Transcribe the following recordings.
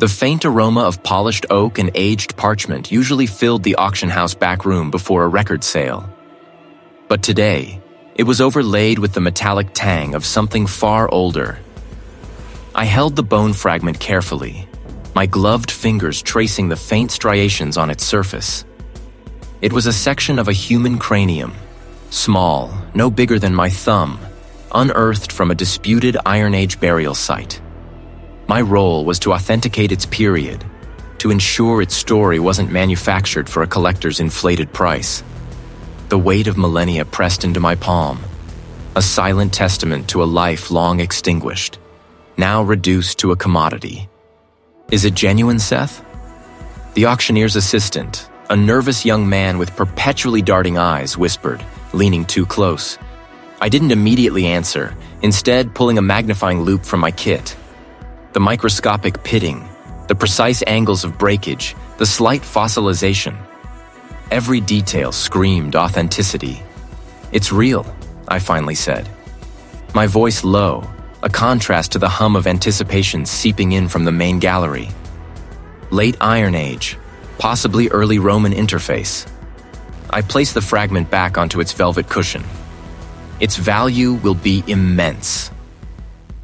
The faint aroma of polished oak and aged parchment usually filled the auction house back room before a record sale. But today, it was overlaid with the metallic tang of something far older. I held the bone fragment carefully, my gloved fingers tracing the faint striations on its surface. It was a section of a human cranium, small, no bigger than my thumb, unearthed from a disputed Iron Age burial site. My role was to authenticate its period, to ensure its story wasn't manufactured for a collector's inflated price. The weight of millennia pressed into my palm, a silent testament to a life long extinguished, now reduced to a commodity. Is it genuine, Seth? The auctioneer's assistant, a nervous young man with perpetually darting eyes, whispered, leaning too close. I didn't immediately answer, instead pulling a magnifying loupe from my kit. The microscopic pitting, the precise angles of breakage, the slight fossilization. Every detail screamed authenticity. "It's real," I finally said. My voice low, a contrast to the hum of anticipation seeping in from the main gallery. Late Iron Age, possibly early Roman interface. I placed the fragment back onto its velvet cushion. Its value will be immense.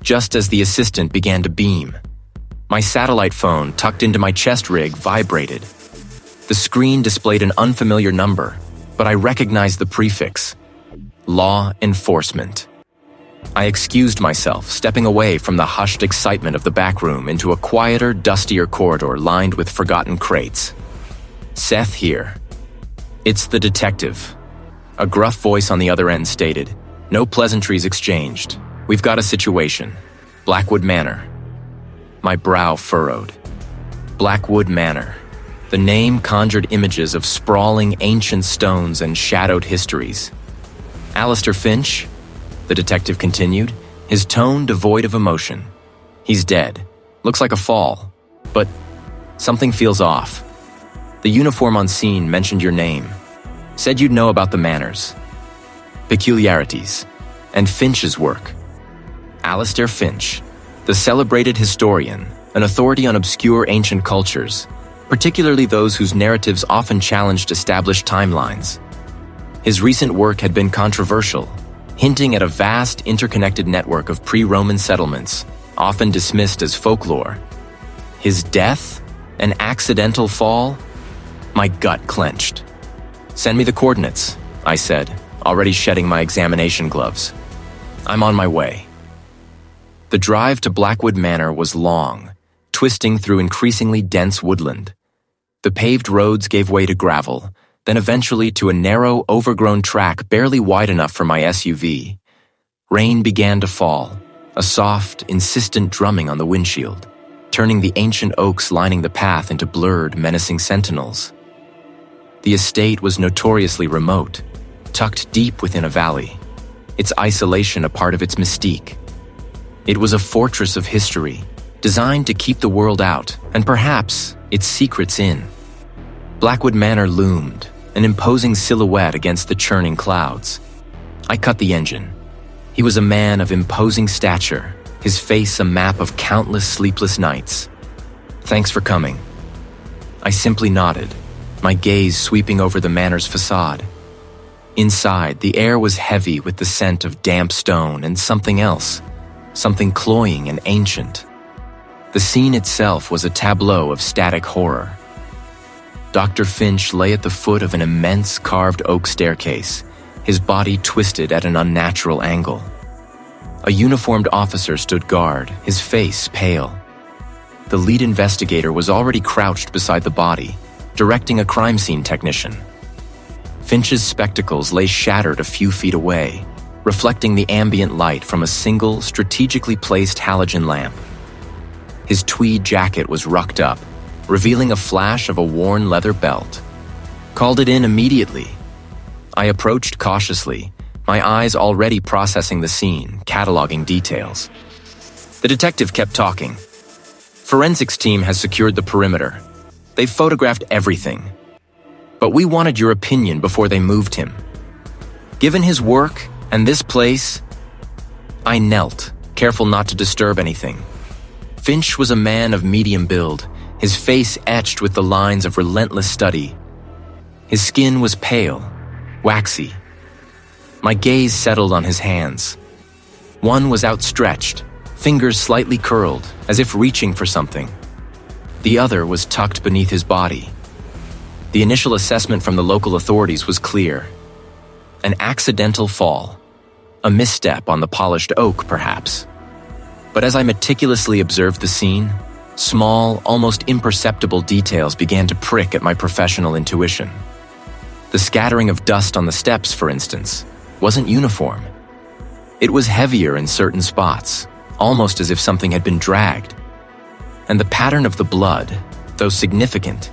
Just as the assistant began to beam, my satellite phone tucked into my chest rig vibrated. The screen displayed an unfamiliar number, but I recognized the prefix: law enforcement. I excused myself, stepping away from the hushed excitement of the back room into a quieter, dustier corridor lined with forgotten crates. Seth here. It's the detective. A gruff voice on the other end stated, "No pleasantries exchanged. We've got a situation. Blackwood Manor." My brow furrowed. Blackwood Manor. The name conjured images of sprawling ancient stones and shadowed histories. Alistair Finch, the detective continued, his tone devoid of emotion. "He's dead. Looks like a fall. But something feels off. The uniform on scene mentioned your name. Said you'd know about the manors, peculiarities, and Finch's work." Alistair Finch, the celebrated historian, an authority on obscure ancient cultures, particularly those whose narratives often challenged established timelines. His recent work had been controversial, hinting at a vast interconnected network of pre-Roman settlements, often dismissed as folklore. His death? An accidental fall? My gut clenched. "Send me the coordinates," I said, already shedding my examination gloves. "I'm on my way." The drive to Blackwood Manor was long, twisting through increasingly dense woodland. The paved roads gave way to gravel, then eventually to a narrow, overgrown track barely wide enough for my SUV. Rain began to fall, a soft, insistent drumming on the windshield, turning the ancient oaks lining the path into blurred, menacing sentinels. The estate was notoriously remote, tucked deep within a valley, its isolation a part of its mystique. It was a fortress of history, designed to keep the world out, and perhaps its secrets in. Blackwood Manor loomed, an imposing silhouette against the churning clouds. I cut the engine. He was a man of imposing stature, his face a map of countless sleepless nights. "Thanks for coming." I simply nodded, my gaze sweeping over the manor's facade. Inside, the air was heavy with the scent of damp stone and something else, something cloying and ancient. The scene itself was a tableau of static horror. Dr. Finch lay at the foot of an immense carved oak staircase, his body twisted at an unnatural angle. A uniformed officer stood guard, his face pale. The lead investigator was already crouched beside the body, directing a crime scene technician. Finch's spectacles lay shattered a few feet away, reflecting the ambient light from a single, strategically placed halogen lamp. His tweed jacket was rucked up, revealing a flash of a worn leather belt. "Called it in immediately." I approached cautiously, my eyes already processing the scene, cataloging details. The detective kept talking. "Forensics team has secured the perimeter. They've photographed everything. But we wanted your opinion before they moved him. Given his work and this place..." I knelt, careful not to disturb anything. Finch was a man of medium build, his face etched with the lines of relentless study. His skin was pale, waxy. My gaze settled on his hands. One was outstretched, fingers slightly curled, as if reaching for something. The other was tucked beneath his body. The initial assessment from the local authorities was clear. An accidental fall. A misstep on the polished oak, perhaps. But as I meticulously observed the scene, small, almost imperceptible details began to prick at my professional intuition. The scattering of dust on the steps, for instance, wasn't uniform. It was heavier in certain spots, almost as if something had been dragged. And the pattern of the blood, though significant,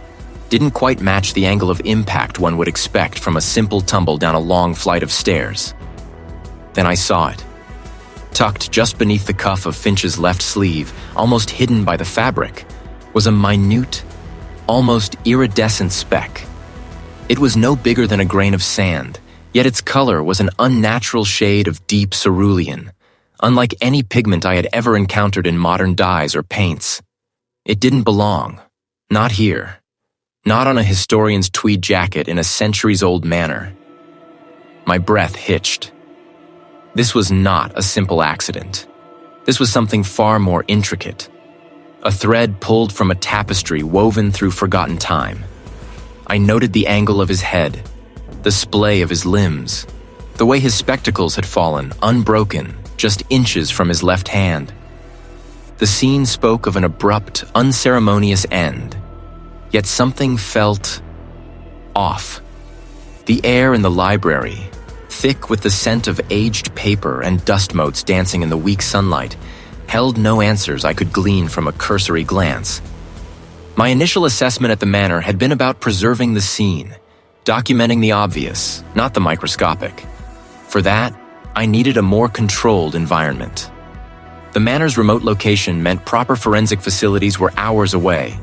didn't quite match the angle of impact one would expect from a simple tumble down a long flight of stairs. Then I saw it. Tucked just beneath the cuff of Finch's left sleeve, almost hidden by the fabric, was a minute, almost iridescent speck. It was no bigger than a grain of sand, yet its color was an unnatural shade of deep cerulean, unlike any pigment I had ever encountered in modern dyes or paints. It didn't belong. Not here. Not on a historian's tweed jacket in a centuries-old manor. My breath hitched. This was not a simple accident. This was something far more intricate. A thread pulled from a tapestry woven through forgotten time. I noted the angle of his head, the splay of his limbs, the way his spectacles had fallen, unbroken, just inches from his left hand. The scene spoke of an abrupt, unceremonious end, yet something felt off. The air in the library, thick with the scent of aged paper and dust motes dancing in the weak sunlight, held no answers I could glean from a cursory glance. My initial assessment at the manor had been about preserving the scene, documenting the obvious, not the microscopic. For that, I needed a more controlled environment. The manor's remote location meant proper forensic facilities were hours away,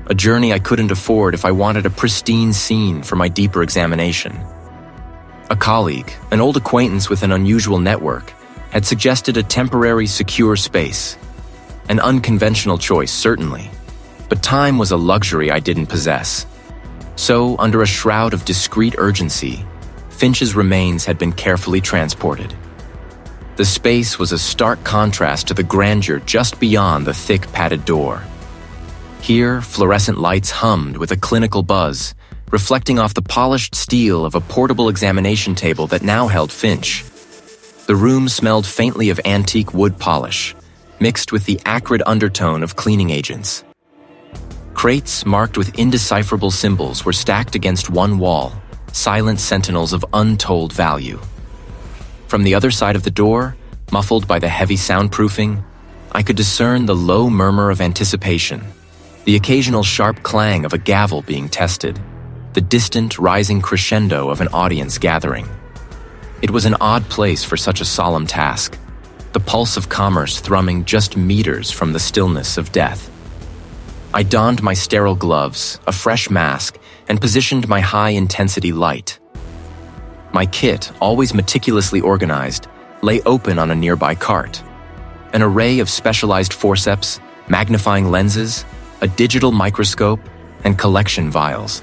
a journey I couldn't afford if I wanted a pristine scene for my deeper examination. A colleague, an old acquaintance with an unusual network, had suggested a temporary, secure space. An unconventional choice, certainly, but time was a luxury I didn't possess. So, under a shroud of discreet urgency, Finch's remains had been carefully transported. The space was a stark contrast to the grandeur just beyond the thick padded door. Here, fluorescent lights hummed with a clinical buzz, reflecting off the polished steel of a portable examination table that now held Finch. The room smelled faintly of antique wood polish, mixed with the acrid undertone of cleaning agents. Crates marked with indecipherable symbols were stacked against one wall, silent sentinels of untold value. From the other side of the door, muffled by the heavy soundproofing, I could discern the low murmur of anticipation, the occasional sharp clang of a gavel being tested, the distant rising crescendo of an audience gathering. It was an odd place for such a solemn task, the pulse of commerce thrumming just meters from the stillness of death. I donned my sterile gloves, a fresh mask, and positioned my high-intensity light. My kit, always meticulously organized, lay open on a nearby cart. An array of specialized forceps, magnifying lenses, a digital microscope, and collection vials.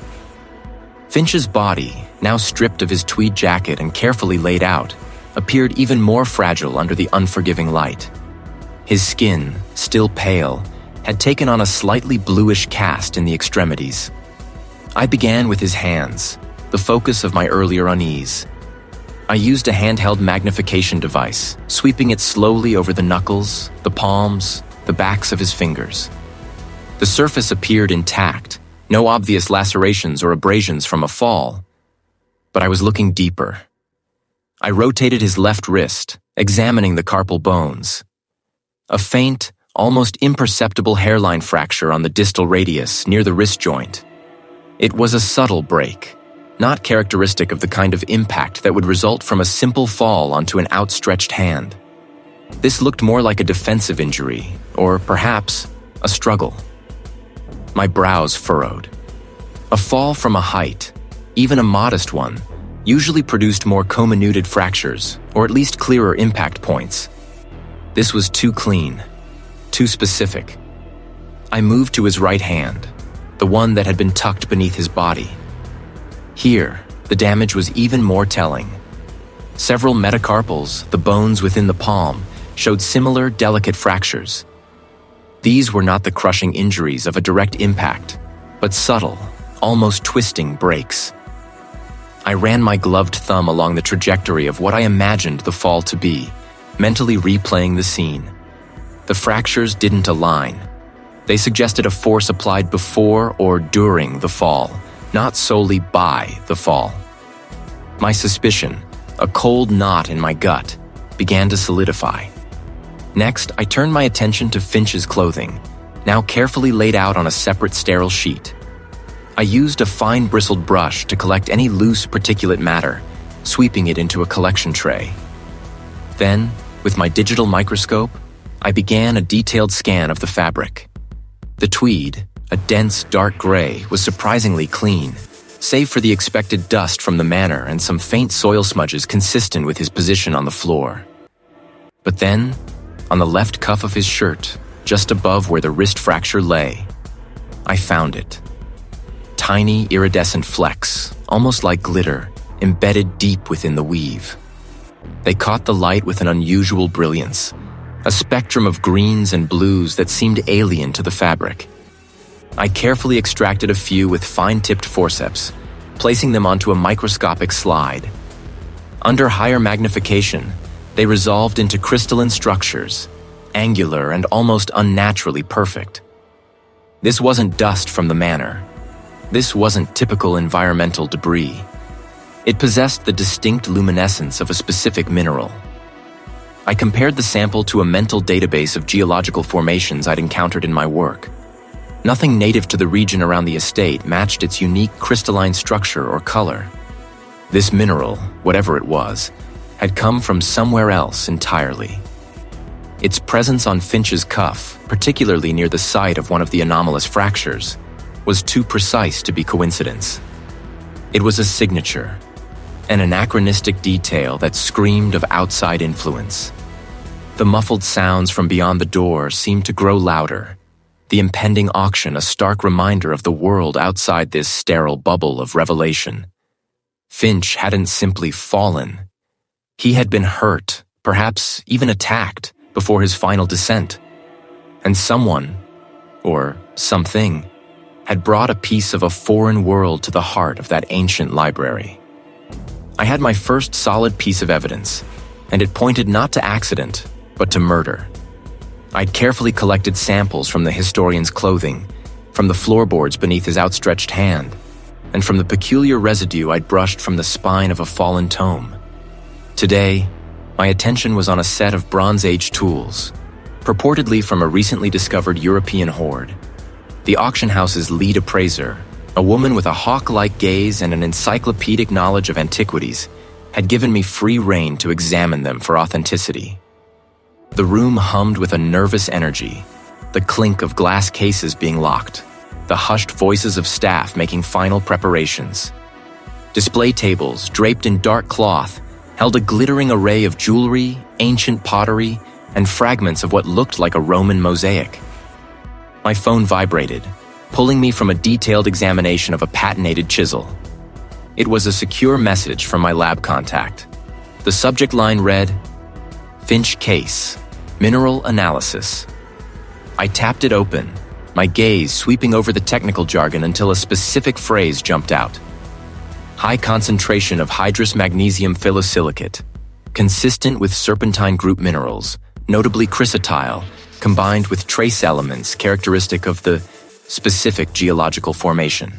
Finch's body, now stripped of his tweed jacket and carefully laid out, appeared even more fragile under the unforgiving light. His skin, still pale, had taken on a slightly bluish cast in the extremities. I began with his hands, the focus of my earlier unease. I used a handheld magnification device, sweeping it slowly over the knuckles, the palms, the backs of his fingers. The surface appeared intact, no obvious lacerations or abrasions from a fall. But I was looking deeper. I rotated his left wrist, examining the carpal bones. A faint, almost imperceptible hairline fracture on the distal radius near the wrist joint. It was a subtle break, not characteristic of the kind of impact that would result from a simple fall onto an outstretched hand. This looked more like a defensive injury, or perhaps a struggle. My brows furrowed. A fall from a height, even a modest one, usually produced more comminuted fractures, or at least clearer impact points. This was too clean, too specific. I moved to his right hand, the one that had been tucked beneath his body. Here, the damage was even more telling. Several metacarpals, the bones within the palm, showed similar delicate fractures. These were not the crushing injuries of a direct impact, but subtle, almost twisting breaks. I ran my gloved thumb along the trajectory of what I imagined the fall to be, mentally replaying the scene. The fractures didn't align. They suggested a force applied before or during the fall, not solely by the fall. My suspicion, a cold knot in my gut, began to solidify. Next, I turned my attention to Finch's clothing, now carefully laid out on a separate sterile sheet. I used a fine bristled brush to collect any loose particulate matter, sweeping it into a collection tray. Then, with my digital microscope, I began a detailed scan of the fabric. The tweed, a dense dark gray, was surprisingly clean, save for the expected dust from the manor and some faint soil smudges consistent with his position on the floor. But then, on the left cuff of his shirt, just above where the wrist fracture lay, I found it. Tiny iridescent flecks, almost like glitter, embedded deep within the weave. They caught the light with an unusual brilliance, a spectrum of greens and blues that seemed alien to the fabric. I carefully extracted a few with fine-tipped forceps, placing them onto a microscopic slide. Under higher magnification, they resolved into crystalline structures, angular and almost unnaturally perfect. This wasn't dust from the manor. This wasn't typical environmental debris. It possessed the distinct luminescence of a specific mineral. I compared the sample to a mental database of geological formations I'd encountered in my work. Nothing native to the region around the estate matched its unique crystalline structure or color. This mineral, whatever it was, had come from somewhere else entirely. Its presence on Finch's cuff, particularly near the site of one of the anomalous fractures, was too precise to be coincidence. It was a signature, an anachronistic detail that screamed of outside influence. The muffled sounds from beyond the door seemed to grow louder, the impending auction a stark reminder of the world outside this sterile bubble of revelation. Finch hadn't simply fallen. He had been hurt, perhaps even attacked, before his final descent. And someone, or something, had brought a piece of a foreign world to the heart of that ancient library. I had my first solid piece of evidence, and it pointed not to accident, but to murder. I'd carefully collected samples from the historian's clothing, from the floorboards beneath his outstretched hand, and from the peculiar residue I'd brushed from the spine of a fallen tome. Today, my attention was on a set of Bronze Age tools, purportedly from a recently discovered European hoard. The auction house's lead appraiser, a woman with a hawk-like gaze and an encyclopedic knowledge of antiquities, had given me free rein to examine them for authenticity. The room hummed with a nervous energy, the clink of glass cases being locked, the hushed voices of staff making final preparations. Display tables, draped in dark cloth, held a glittering array of jewelry, ancient pottery, and fragments of what looked like a Roman mosaic. My phone vibrated, pulling me from a detailed examination of a patinated chisel. It was a secure message from my lab contact. The subject line read, "Finch Case, Mineral Analysis." I tapped it open, my gaze sweeping over the technical jargon until a specific phrase jumped out. High concentration of hydrous magnesium phyllosilicate, consistent with serpentine group minerals, notably chrysotile, combined with trace elements characteristic of the specific geological formation.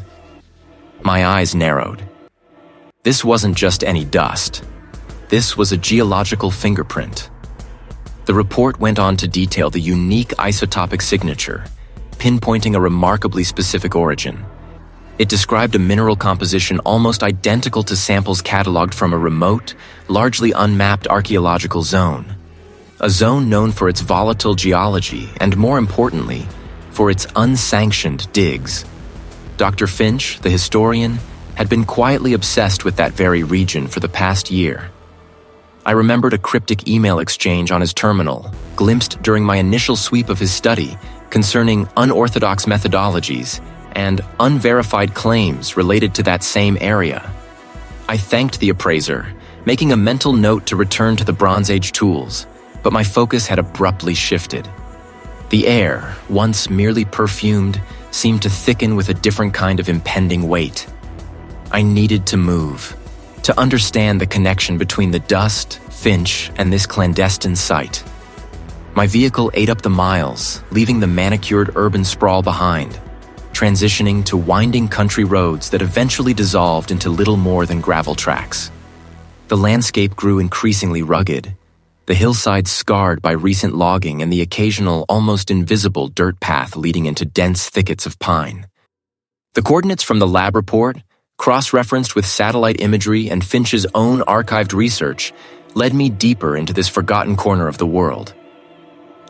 My eyes narrowed. This wasn't just any dust. This was a geological fingerprint. The report went on to detail the unique isotopic signature, pinpointing a remarkably specific origin. It described a mineral composition almost identical to samples cataloged from a remote, largely unmapped archaeological zone. A zone known for its volatile geology and, more importantly, for its unsanctioned digs. Dr. Finch, the historian, had been quietly obsessed with that very region for the past year. I remembered a cryptic email exchange on his terminal, glimpsed during my initial sweep of his study, concerning unorthodox methodologies and unverified claims related to that same area. I thanked the appraiser, making a mental note to return to the Bronze Age tools, but my focus had abruptly shifted. The air, once merely perfumed, seemed to thicken with a different kind of impending weight. I needed to move, to understand the connection between the dust, Finch, and this clandestine site. My vehicle ate up the miles, leaving the manicured urban sprawl behind, transitioning to winding country roads that eventually dissolved into little more than gravel tracks. The landscape grew increasingly rugged, the hillsides scarred by recent logging and the occasional, almost invisible dirt path leading into dense thickets of pine. The coordinates from the lab report, cross-referenced with satellite imagery and Finch's own archived research, led me deeper into this forgotten corner of the world.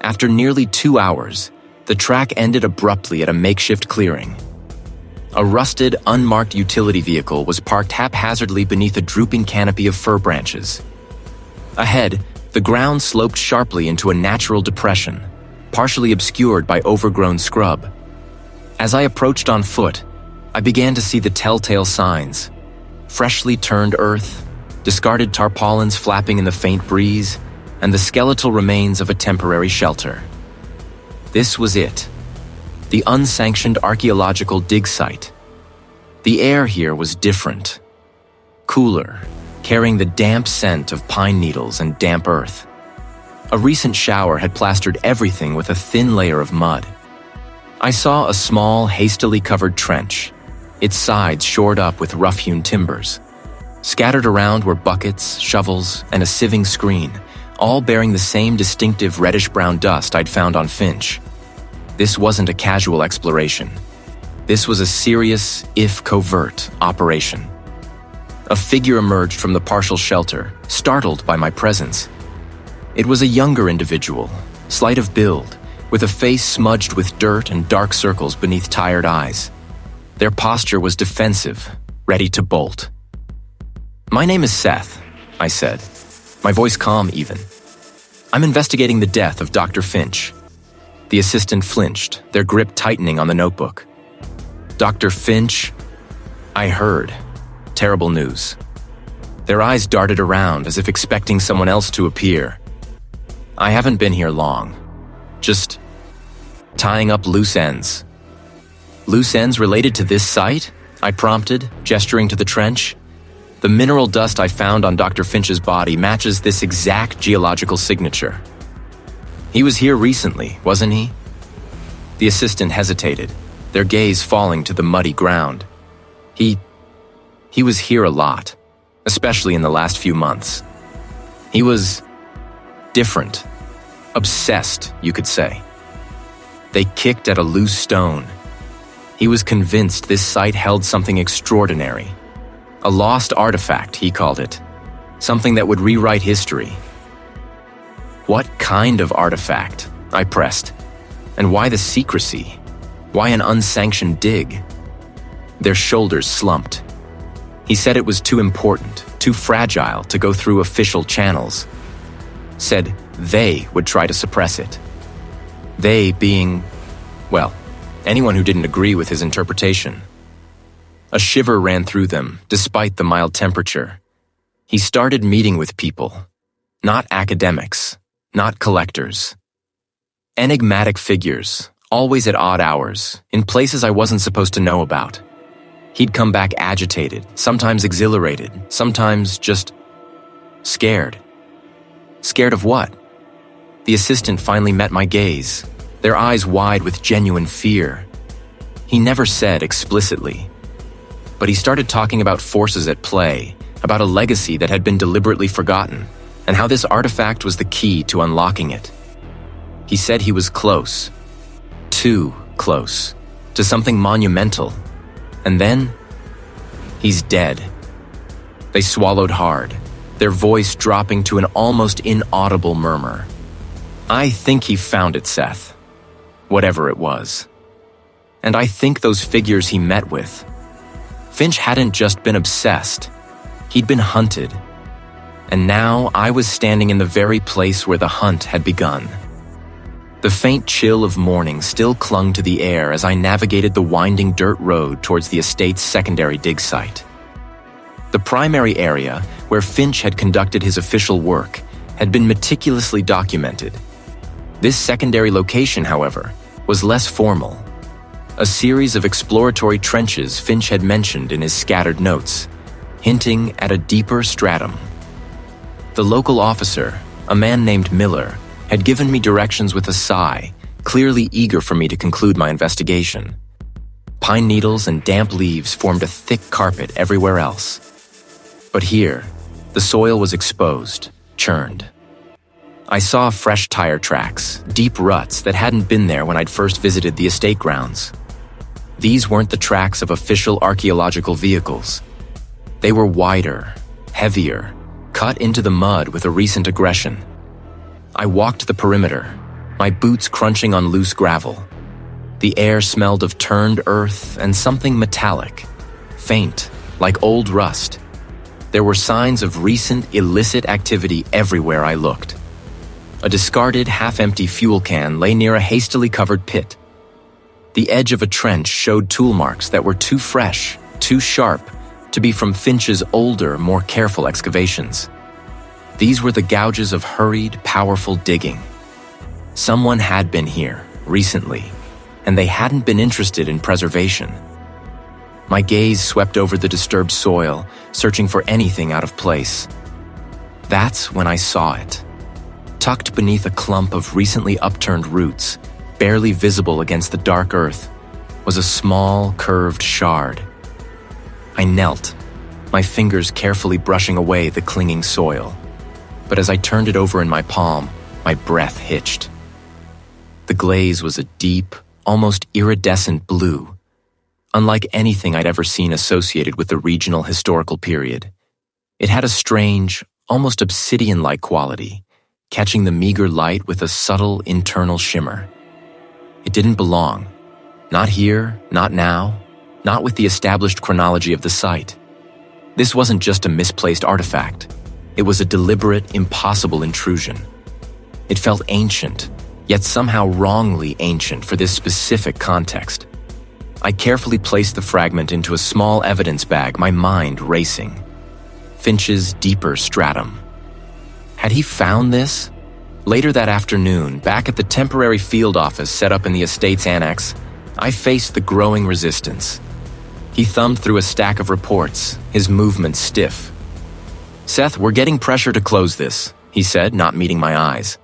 After nearly 2 hours, the track ended abruptly at a makeshift clearing. A rusted, unmarked utility vehicle was parked haphazardly beneath a drooping canopy of fir branches. Ahead, the ground sloped sharply into a natural depression, partially obscured by overgrown scrub. As I approached on foot, I began to see the telltale signs: freshly turned earth, discarded tarpaulins flapping in the faint breeze, and the skeletal remains of a temporary shelter. This was it, the unsanctioned archaeological dig site. The air here was different, cooler, carrying the damp scent of pine needles and damp earth. A recent shower had plastered everything with a thin layer of mud. I saw a small, hastily covered trench, its sides shored up with rough-hewn timbers. Scattered around were buckets, shovels, and a sieving screen, all bearing the same distinctive reddish-brown dust I'd found on Finch. This wasn't a casual exploration. This was a serious, if covert, operation. A figure emerged from the partial shelter, startled by my presence. It was a younger individual, slight of build, with a face smudged with dirt and dark circles beneath tired eyes. Their posture was defensive, ready to bolt. "My name is Seth," I said, my voice calm even. "I'm investigating the death of Dr. Finch." The assistant flinched, their grip tightening on the notebook. "Dr. Finch?" I heard. Terrible news. Their eyes darted around as if expecting someone else to appear. "I haven't been here long. Just tying up loose ends." "Loose ends related to this site?" I prompted, gesturing to the trench. "The mineral dust I found on Dr. Finch's body matches this exact geological signature." "He was here recently, wasn't he?" The assistant hesitated, their gaze falling to the muddy ground. He was here a lot, especially in the last few months. He was different, obsessed, you could say. They kicked at a loose stone. He was convinced this site held something extraordinary. A lost artifact, he called it. Something that would rewrite history. "What kind of artifact?" I pressed. "And why the secrecy? Why an unsanctioned dig?" Their shoulders slumped. He said it was too important, too fragile to go through official channels. Said they would try to suppress it. They being, well, anyone who didn't agree with his interpretation. A shiver ran through them, despite the mild temperature. He started meeting with people, not academics, not collectors. Enigmatic figures, always at odd hours, in places I wasn't supposed to know about. He'd come back agitated, sometimes exhilarated, sometimes just scared. Scared of what? The assistant finally met my gaze, their eyes wide with genuine fear. He never said explicitly, but he started talking about forces at play, about a legacy that had been deliberately forgotten, and how this artifact was the key to unlocking it. He said he was close, too close, to something monumental. And then, he's dead. They swallowed hard, their voice dropping to an almost inaudible murmur. "I think he found it, Seth. Whatever it was. And I think those figures he met with. Finch hadn't just been obsessed. He'd been hunted. And now I was standing in the very place where the hunt had begun. The faint chill of morning still clung to the air as I navigated the winding dirt road towards the estate's secondary dig site. The primary area, where Finch had conducted his official work, had been meticulously documented. This secondary location, however, was less formal. A series of exploratory trenches Finch had mentioned in his scattered notes, hinting at a deeper stratum. The local officer, a man named Miller, had given me directions with a sigh, clearly eager for me to conclude my investigation. Pine needles and damp leaves formed a thick carpet everywhere else. But here, the soil was exposed, churned. I saw fresh tire tracks, deep ruts that hadn't been there when I'd first visited the estate grounds. These weren't the tracks of official archaeological vehicles. They were wider, heavier, cut into the mud with a recent aggression. I walked the perimeter, my boots crunching on loose gravel. The air smelled of turned earth and something metallic, faint, like old rust. There were signs of recent illicit activity everywhere I looked. A discarded, half-empty fuel can lay near a hastily covered pit. The edge of a trench showed tool marks that were too fresh, too sharp, to be from Finch's older, more careful excavations. These were the gouges of hurried, powerful digging. Someone had been here, recently, and they hadn't been interested in preservation. My gaze swept over the disturbed soil, searching for anything out of place. That's when I saw it. Tucked beneath a clump of recently upturned roots, barely visible against the dark earth, was a small, curved shard. I knelt, my fingers carefully brushing away the clinging soil. But as I turned it over in my palm, my breath hitched. The glaze was a deep, almost iridescent blue, unlike anything I'd ever seen associated with the regional historical period. It had a strange, almost obsidian-like quality, catching the meager light with a subtle internal shimmer. It didn't belong. Not here, not now, not with the established chronology of the site. This wasn't just a misplaced artifact. It was a deliberate, impossible intrusion. It felt ancient, yet somehow wrongly ancient for this specific context. I carefully placed the fragment into a small evidence bag, my mind racing. Finch's deeper stratum. Had he found this? Later that afternoon, back at the temporary field office set up in the estate's annex, I faced the growing resistance. He thumbed through a stack of reports, his movements stiff. "Seth, we're getting pressure to close this," he said, not meeting my eyes.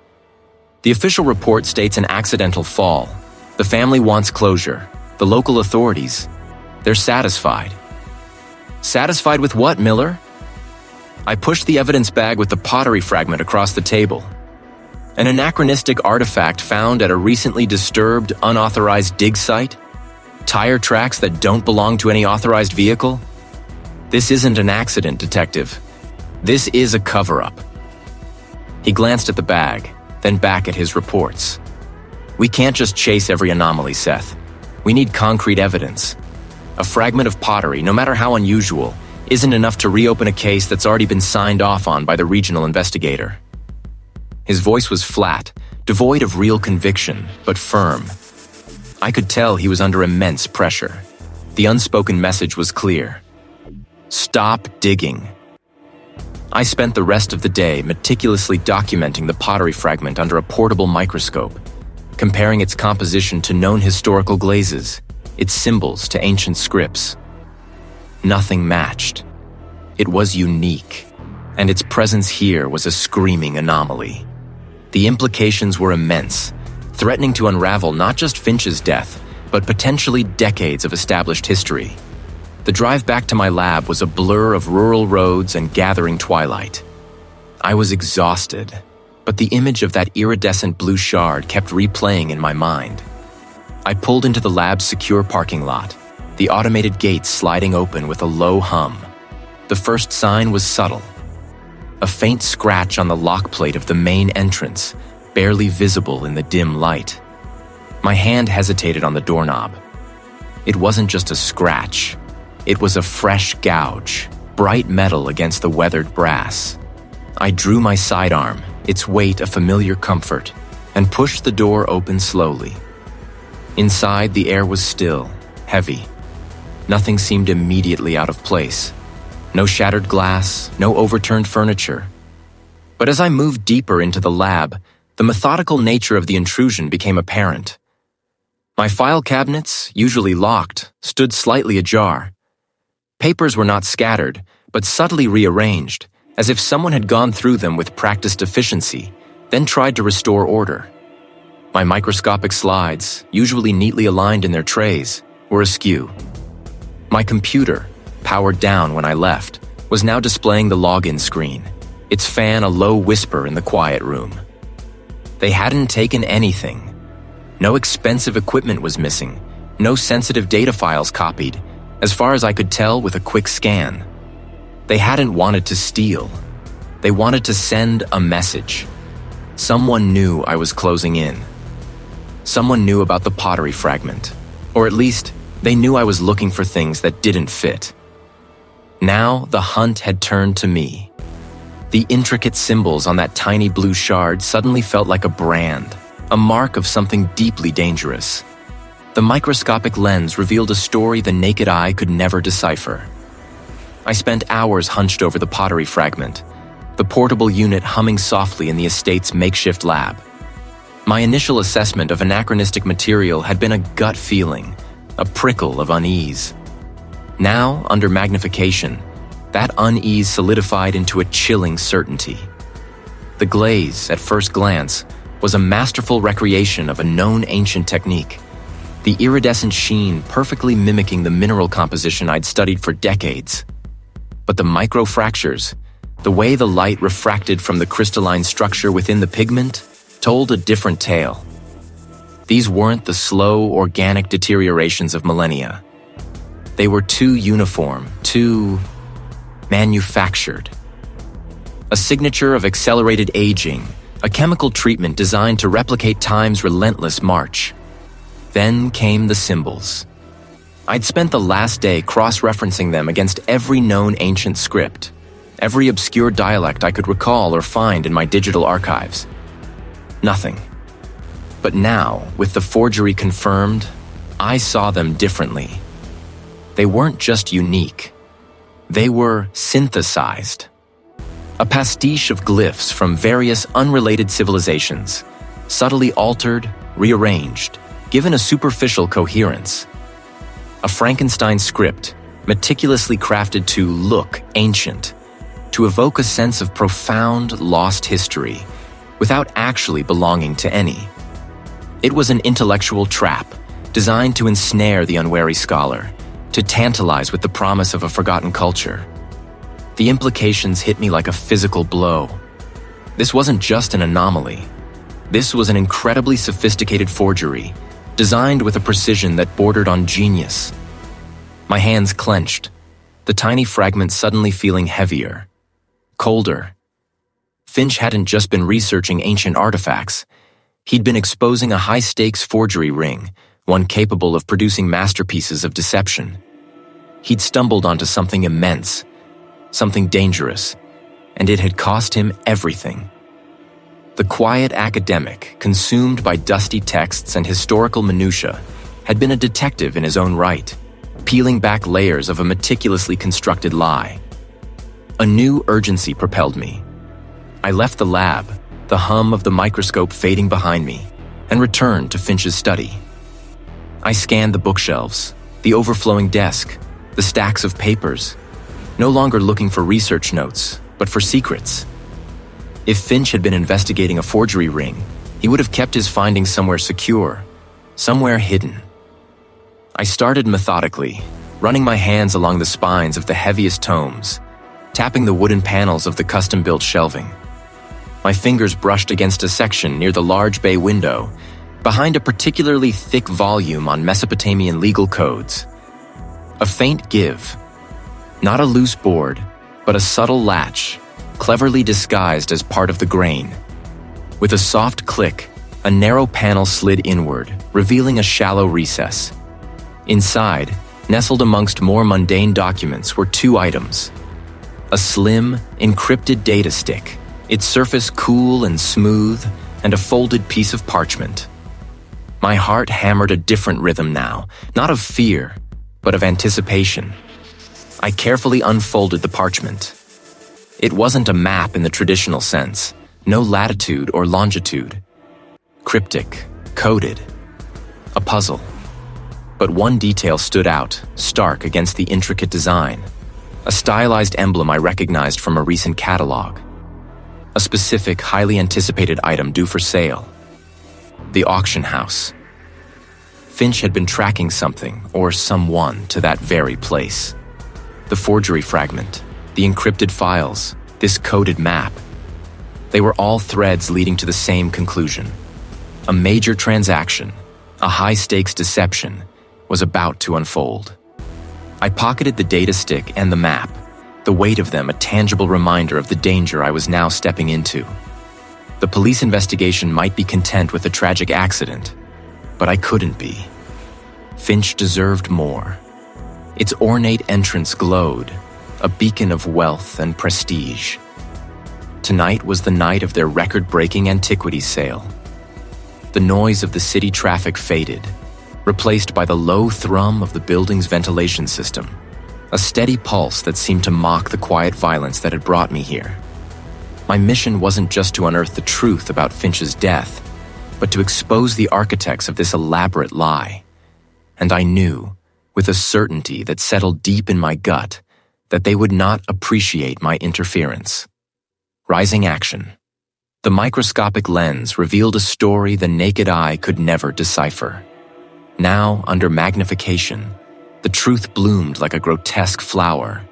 "The official report states an accidental fall. The family wants closure. The local authorities, they're satisfied." "Satisfied with what, Miller?" I pushed the evidence bag with the pottery fragment across the table. "An anachronistic artifact found at a recently disturbed, unauthorized dig site? Tire tracks that don't belong to any authorized vehicle? This isn't an accident, Detective. This is a cover-up." He glanced at the bag, then back at his reports. "We can't just chase every anomaly, Seth. We need concrete evidence. A fragment of pottery, no matter how unusual, isn't enough to reopen a case that's already been signed off on by the regional investigator." His voice was flat, devoid of real conviction, but firm. I could tell he was under immense pressure. The unspoken message was clear. Stop digging. I spent the rest of the day meticulously documenting the pottery fragment under a portable microscope, comparing its composition to known historical glazes, its symbols to ancient scripts. Nothing matched. It was unique, and its presence here was a screaming anomaly. The implications were immense, threatening to unravel not just Finch's death, but potentially decades of established history. The drive back to my lab was a blur of rural roads and gathering twilight. I was exhausted, but the image of that iridescent blue shard kept replaying in my mind. I pulled into the lab's secure parking lot, the automated gates sliding open with a low hum. The first sign was subtle. A faint scratch on the lock plate of the main entrance, barely visible in the dim light. My hand hesitated on the doorknob. It wasn't just a scratch. It was a fresh gouge, bright metal against the weathered brass. I drew my sidearm, its weight a familiar comfort, and pushed the door open slowly. Inside, the air was still, heavy. Nothing seemed immediately out of place. No shattered glass, no overturned furniture. But as I moved deeper into the lab, the methodical nature of the intrusion became apparent. My file cabinets, usually locked, stood slightly ajar. Papers were not scattered, but subtly rearranged, as if someone had gone through them with practiced efficiency, then tried to restore order. My microscopic slides, usually neatly aligned in their trays, were askew. My computer, powered down when I left, was now displaying the login screen, its fan a low whisper in the quiet room. They hadn't taken anything. No expensive equipment was missing, no sensitive data files copied, as far as I could tell with a quick scan. They hadn't wanted to steal. They wanted to send a message. Someone knew I was closing in. Someone knew about the pottery fragment, or at least they knew I was looking for things that didn't fit. Now the hunt had turned to me. The intricate symbols on that tiny blue shard suddenly felt like a brand, a mark of something deeply dangerous. The microscopic lens revealed a story the naked eye could never decipher. I spent hours hunched over the pottery fragment, the portable unit humming softly in the estate's makeshift lab. My initial assessment of anachronistic material had been a gut feeling, a prickle of unease. Now, under magnification, that unease solidified into a chilling certainty. The glaze, at first glance, was a masterful recreation of a known ancient technique, the iridescent sheen perfectly mimicking the mineral composition I'd studied for decades. But the microfractures, the way the light refracted from the crystalline structure within the pigment, told a different tale. These weren't the slow, organic deteriorations of millennia. They were too uniform, too manufactured. A signature of accelerated aging, a chemical treatment designed to replicate time's relentless march. Then came the symbols. I'd spent the last day cross-referencing them against every known ancient script, every obscure dialect I could recall or find in my digital archives. Nothing. But now, with the forgery confirmed, I saw them differently. They weren't just unique. They were synthesized. A pastiche of glyphs from various unrelated civilizations, subtly altered, rearranged, given a superficial coherence. A Frankenstein script, meticulously crafted to look ancient, to evoke a sense of profound, lost history, without actually belonging to any. It was an intellectual trap, designed to ensnare the unwary scholar, to tantalize with the promise of a forgotten culture. The implications hit me like a physical blow. This wasn't just an anomaly. This was an incredibly sophisticated forgery, designed with a precision that bordered on genius. My hands clenched, the tiny fragment suddenly feeling heavier, colder. Finch hadn't just been researching ancient artifacts. He'd been exposing a high-stakes forgery ring, one capable of producing masterpieces of deception. He'd stumbled onto something immense, something dangerous, and it had cost him everything. The quiet academic, consumed by dusty texts and historical minutiae, had been a detective in his own right, peeling back layers of a meticulously constructed lie. A new urgency propelled me. I left the lab, the hum of the microscope fading behind me, and returned to Finch's study. I scanned the bookshelves, the overflowing desk, the stacks of papers, no longer looking for research notes, but for secrets. If Finch had been investigating a forgery ring, he would have kept his findings somewhere secure, somewhere hidden. I started methodically, running my hands along the spines of the heaviest tomes, tapping the wooden panels of the custom-built shelving. My fingers brushed against a section near the large bay window, behind a particularly thick volume on Mesopotamian legal codes. A faint give. Not a loose board, but a subtle latch, cleverly disguised as part of the grain. With a soft click, a narrow panel slid inward, revealing a shallow recess. Inside, nestled amongst more mundane documents, were two items. A slim, encrypted data stick, its surface cool and smooth, and a folded piece of parchment. My heart hammered a different rhythm now, not of fear, but of anticipation. I carefully unfolded the parchment. It wasn't a map in the traditional sense, no latitude or longitude. Cryptic, coded, a puzzle. But one detail stood out, stark against the intricate design. A stylized emblem I recognized from a recent catalog. A specific, highly anticipated item due for sale. The auction house. Finch had been tracking something, or someone, to that very place. The forgery fragment, the encrypted files, this coded map. They were all threads leading to the same conclusion. A major transaction, a high-stakes deception, was about to unfold. I pocketed the data stick and the map, the weight of them a tangible reminder of the danger I was now stepping into. The police investigation might be content with a tragic accident, but I couldn't be. Finch deserved more. Its ornate entrance glowed, a beacon of wealth and prestige. Tonight was the night of their record-breaking antiquities sale. The noise of the city traffic faded, replaced by the low thrum of the building's ventilation system, a steady pulse that seemed to mock the quiet violence that had brought me here. My mission wasn't just to unearth the truth about Finch's death, but to expose the architects of this elaborate lie. And I knew, with a certainty that settled deep in my gut, that they would not appreciate my interference. Rising action. The microscopic lens revealed a story the naked eye could never decipher. Now, under magnification, the truth bloomed like a grotesque flower.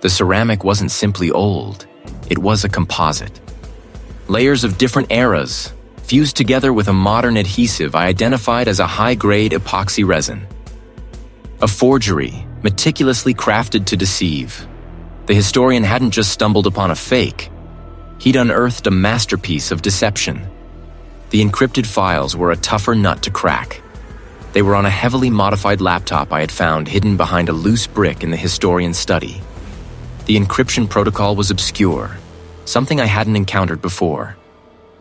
The ceramic wasn't simply old, it was a composite. Layers of different eras, fused together with a modern adhesive I identified as a high-grade epoxy resin. A forgery, meticulously crafted to deceive. The historian hadn't just stumbled upon a fake, he'd unearthed a masterpiece of deception. The encrypted files were a tougher nut to crack. They were on a heavily modified laptop I had found hidden behind a loose brick in the historian's study. The encryption protocol was obscure, something I hadn't encountered before.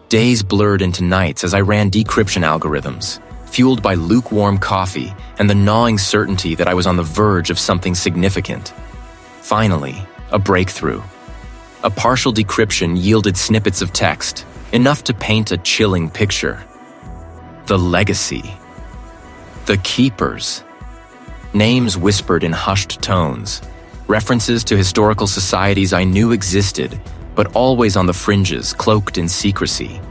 Days blurred into nights as I ran decryption algorithms, fueled by lukewarm coffee and the gnawing certainty that I was on the verge of something significant. Finally, a breakthrough. A partial decryption yielded snippets of text, enough to paint a chilling picture. The legacy. The keepers. Names whispered in hushed tones, references to historical societies I knew existed, but always on the fringes, cloaked in secrecy.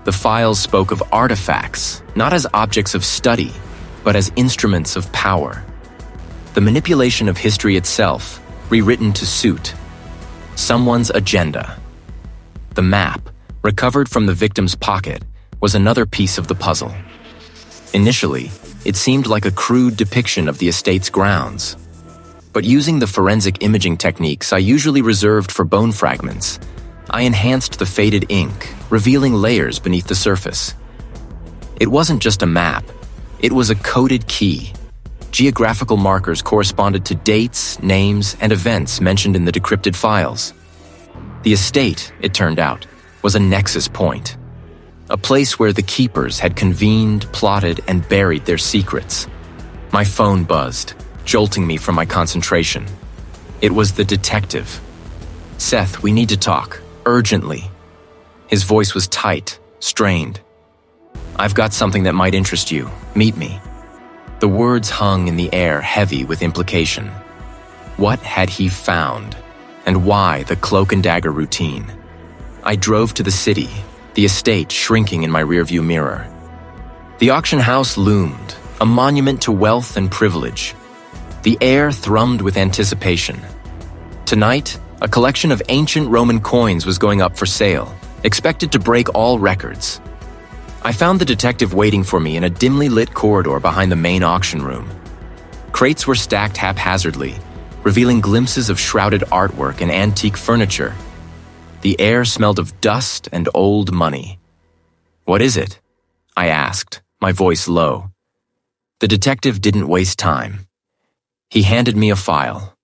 The files spoke of artifacts, not as objects of study, but as instruments of power. The manipulation of history itself, rewritten to suit someone's agenda. The map, recovered from the victim's pocket, was another piece of the puzzle. Initially, it seemed like a crude depiction of the estate's grounds. But using the forensic imaging techniques I usually reserved for bone fragments, I enhanced the faded ink, revealing layers beneath the surface. It wasn't just a map, it was a coded key. Geographical markers corresponded to dates, names, and events mentioned in the decrypted files. The estate, it turned out, was a nexus point. A place where the keepers had convened, plotted, and buried their secrets. My phone buzzed, jolting me from my concentration. It was the detective. "Seth, we need to talk, urgently." His voice was tight, strained. "I've got something that might interest you. Meet me." The words hung in the air, heavy with implication. What had he found? And why the cloak and dagger routine? I drove to the city, the estate shrinking in my rearview mirror. The auction house loomed, a monument to wealth and privilege. The air thrummed with anticipation. Tonight, a collection of ancient Roman coins was going up for sale, expected to break all records. I found the detective waiting for me in a dimly lit corridor behind the main auction room. Crates were stacked haphazardly, revealing glimpses of shrouded artwork and antique furniture. The air smelled of dust and old money. "What is it?" I asked, my voice low. The detective didn't waste time. He handed me a file.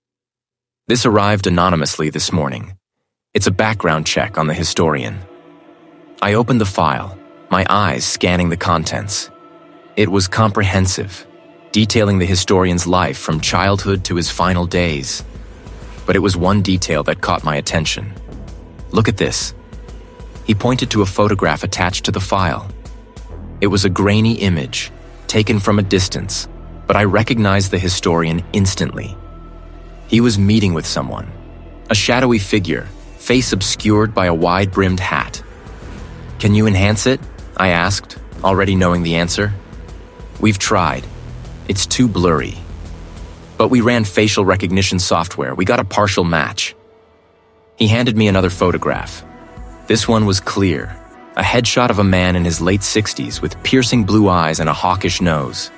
"This arrived anonymously this morning. It's a background check on the historian. I opened the file, my eyes scanning the contents. It was comprehensive, detailing the historian's life from childhood to his final days. But it was one detail that caught my attention. Look at this. He pointed to a photograph attached to the file. It was a grainy image, taken from a distance, but I recognized the historian instantly. He was meeting with someone, a shadowy figure, face obscured by a wide-brimmed hat. "Can you enhance it?" I asked, already knowing the answer. "We've tried. It's too blurry. But we ran facial recognition software. We got a partial match." He handed me another photograph. This one was clear, a headshot of a man in his late 60s with piercing blue eyes and a hawkish nose.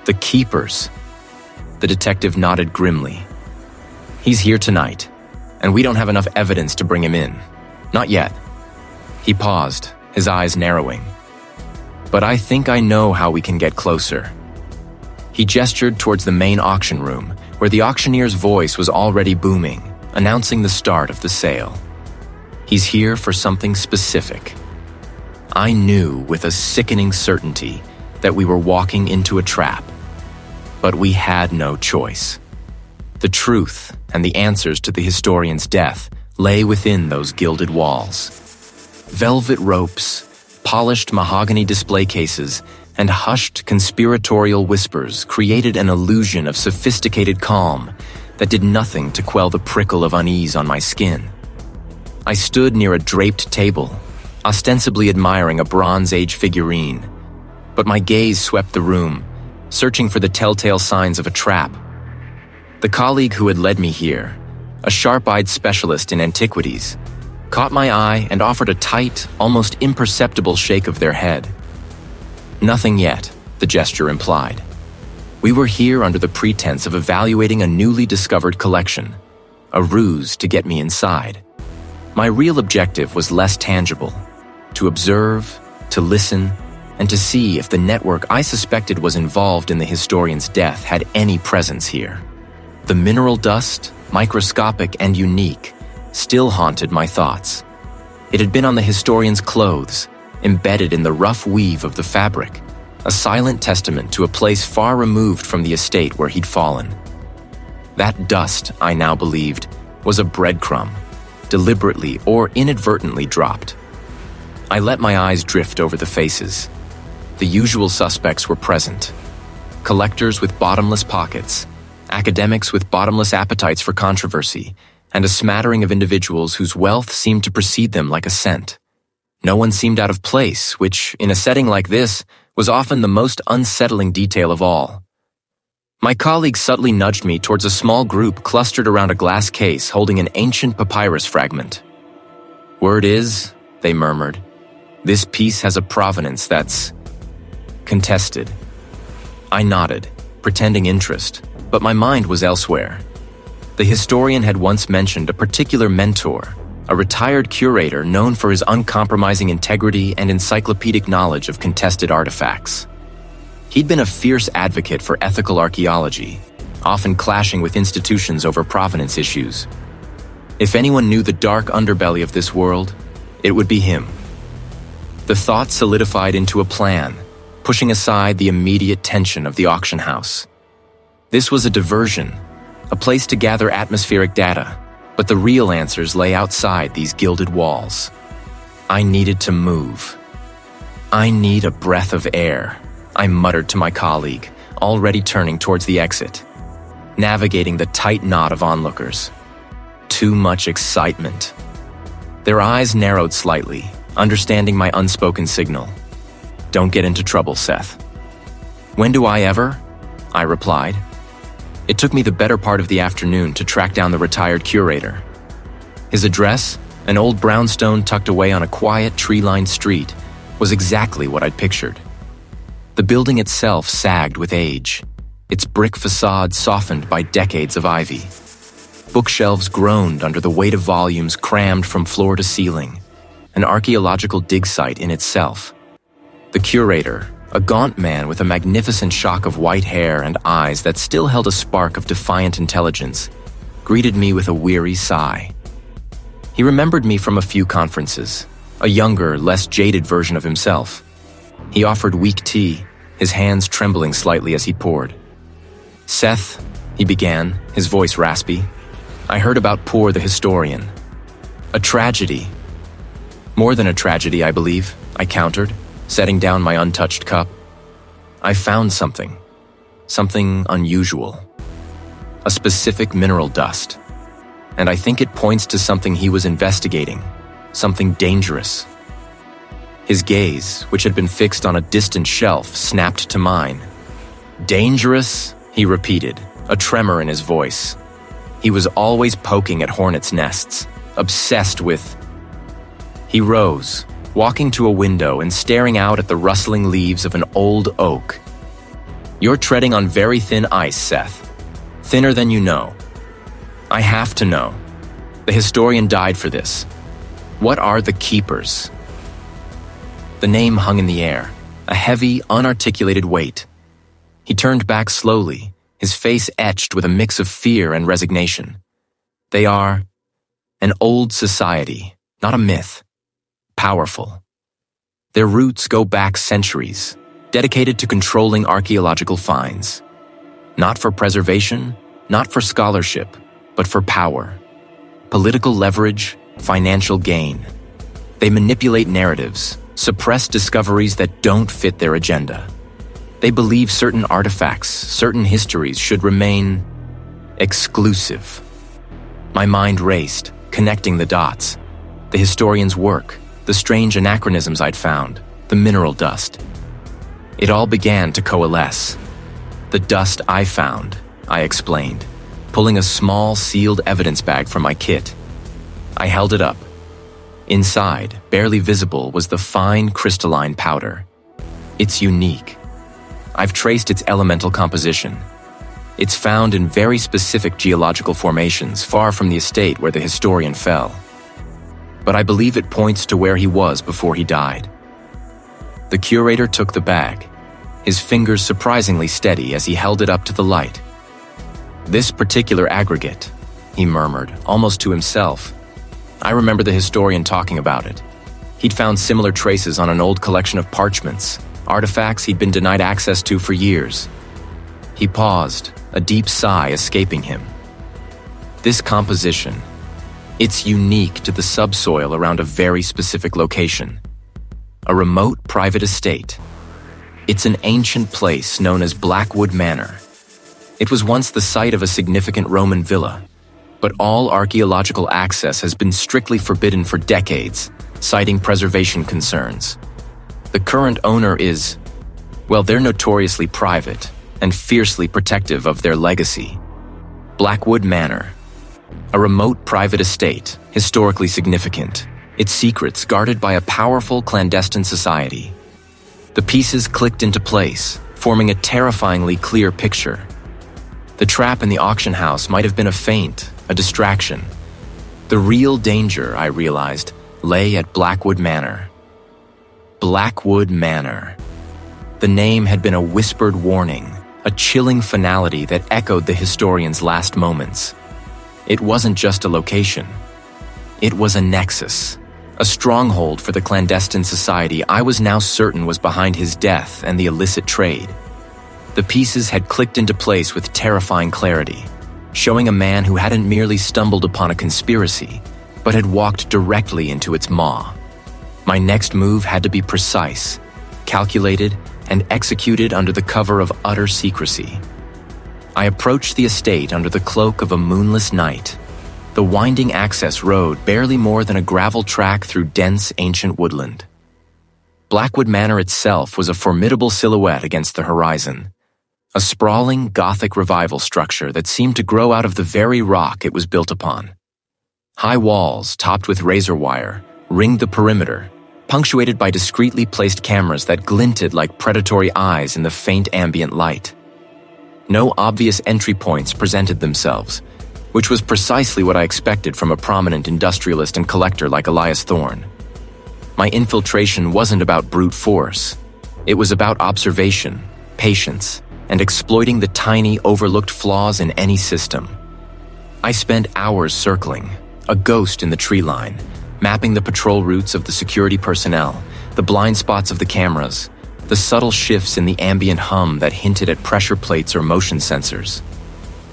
"The Keepers." The detective nodded grimly. "He's here tonight, and we don't have enough evidence to bring him in. Not yet." He paused, his eyes narrowing. "But I think I know how we can get closer." He gestured towards the main auction room, where the auctioneer's voice was already booming, announcing the start of the sale. He's here for something specific. I knew with a sickening certainty that we were walking into a trap. But we had no choice. The truth and the answers to the historian's death lay within those gilded walls. Velvet ropes, polished mahogany display cases, and hushed conspiratorial whispers created an illusion of sophisticated calm that did nothing to quell the prickle of unease on my skin. I stood near a draped table, ostensibly admiring a Bronze Age figurine, but my gaze swept the room, searching for the telltale signs of a trap. The colleague who had led me here, a sharp-eyed specialist in antiquities, caught my eye and offered a tight, almost imperceptible shake of their head. "Nothing yet," the gesture implied. We were here under the pretense of evaluating a newly discovered collection, a ruse to get me inside. My real objective was less tangible: to observe, to listen, and to see if the network I suspected was involved in the historian's death had any presence here. The mineral dust, microscopic and unique, still haunted my thoughts. It had been on the historian's clothes, embedded in the rough weave of the fabric, a silent testament to a place far removed from the estate where he'd fallen. That dust, I now believed, was a breadcrumb, deliberately or inadvertently dropped. I let my eyes drift over the faces. The usual suspects were present: collectors with bottomless pockets, academics with bottomless appetites for controversy, and a smattering of individuals whose wealth seemed to precede them like a scent. No one seemed out of place, which, in a setting like this, was often the most unsettling detail of all. My colleague subtly nudged me towards a small group clustered around a glass case holding an ancient papyrus fragment. "Word is," they murmured, "this piece has a provenance that's contested." I nodded, pretending interest, but my mind was elsewhere. The historian had once mentioned a particular mentor, a retired curator known for his uncompromising integrity and encyclopedic knowledge of contested artifacts. He'd been a fierce advocate for ethical archaeology, often clashing with institutions over provenance issues. If anyone knew the dark underbelly of this world, it would be him. The thought solidified into a plan, pushing aside the immediate tension of the auction house. This was a diversion, a place to gather atmospheric data, but the real answers lay outside these gilded walls. I needed to move. "I need a breath of air," I muttered to my colleague, already turning towards the exit, navigating the tight knot of onlookers. Too much excitement. Their eyes narrowed slightly, understanding my unspoken signal. "Don't get into trouble, Seth." "When do I ever?" I replied. It took me the better part of the afternoon to track down the retired curator. His address, an old brownstone tucked away on a quiet, tree-lined street, was exactly what I'd pictured. The building itself sagged with age, its brick facade softened by decades of ivy. Bookshelves groaned under the weight of volumes crammed from floor to ceiling, an archaeological dig site in itself. The curator, a gaunt man with a magnificent shock of white hair and eyes that still held a spark of defiant intelligence, greeted me with a weary sigh. He remembered me from a few conferences, a younger, less jaded version of himself. He offered weak tea, his hands trembling slightly as he poured. "Seth," he began, his voice raspy, "I heard about Poor the historian. A tragedy." "More than a tragedy, I believe," I countered, setting down my untouched cup. "I found something unusual. A specific mineral dust. And I think it points to something he was investigating, something dangerous." His gaze, which had been fixed on a distant shelf, snapped to mine. "Dangerous?" he repeated, a tremor in his voice. He was always poking at hornets' nests, obsessed with... He rose, walking to a window and staring out at the rustling leaves of an old oak. "You're treading on very thin ice, Seth. Thinner than you know. I have to know. The historian died for this. What are the keepers?" The name hung in the air, a heavy, unarticulated weight. He turned back slowly, his face etched with a mix of fear and resignation. "They are an old society, not a myth. Powerful. Their roots go back centuries, dedicated to controlling archaeological finds. Not for preservation, not for scholarship, but for power. Political leverage, financial gain. They manipulate narratives, suppress discoveries that don't fit their agenda. They believe certain artifacts, certain histories should remain exclusive." My mind raced, connecting the dots. The historian's work, the strange anachronisms I'd found, the mineral dust. It all began to coalesce. "The dust I found," I explained, pulling a small, sealed evidence bag from my kit. I held it up. Inside, barely visible, was the fine crystalline powder. It's unique. I've traced its elemental composition. It's found in very specific geological formations far from the estate where the historian fell. But I believe it points to where he was before he died. The curator took the bag, his fingers surprisingly steady as he held it up to the light. "This particular aggregate," he murmured, almost to himself. I remember the historian talking about it. He'd found similar traces on an old collection of parchments, artifacts he'd been denied access to for years. He paused, a deep sigh escaping him. "This composition, it's unique to the subsoil around a very specific location. A remote private estate. It's an ancient place known as Blackwood Manor. It was once the site of a significant Roman villa, but all archaeological access has been strictly forbidden for decades, citing preservation concerns. The current owner is, well, they're notoriously private and fiercely protective of their legacy. Blackwood Manor, a remote private estate, historically significant, its secrets guarded by a powerful clandestine society. The pieces clicked into place, forming a terrifyingly clear picture. The trap in the auction house might have been a feint, a distraction. The real danger, I realized, lay at Blackwood Manor. Blackwood Manor. The name had been a whispered warning, a chilling finality that echoed the historian's last moments. It wasn't just a location. It was a nexus, a stronghold for the clandestine society I was now certain was behind his death and the illicit trade. The pieces had clicked into place with terrifying clarity, showing a man who hadn't merely stumbled upon a conspiracy, but had walked directly into its maw. My next move had to be precise, calculated, and executed under the cover of utter secrecy. I approached the estate under the cloak of a moonless night, the winding access road barely more than a gravel track through dense ancient woodland. Blackwood Manor itself was a formidable silhouette against the horizon, a sprawling Gothic revival structure that seemed to grow out of the very rock it was built upon. High walls, topped with razor wire, ringed the perimeter, punctuated by discreetly placed cameras that glinted like predatory eyes in the faint ambient light. No obvious entry points presented themselves, which was precisely what I expected from a prominent industrialist and collector like Elias Thorne. My infiltration wasn't about brute force. It was about observation, patience, and exploiting the tiny, overlooked flaws in any system. I spent hours circling, a ghost in the tree line, mapping the patrol routes of the security personnel, the blind spots of the cameras, the subtle shifts in the ambient hum that hinted at pressure plates or motion sensors.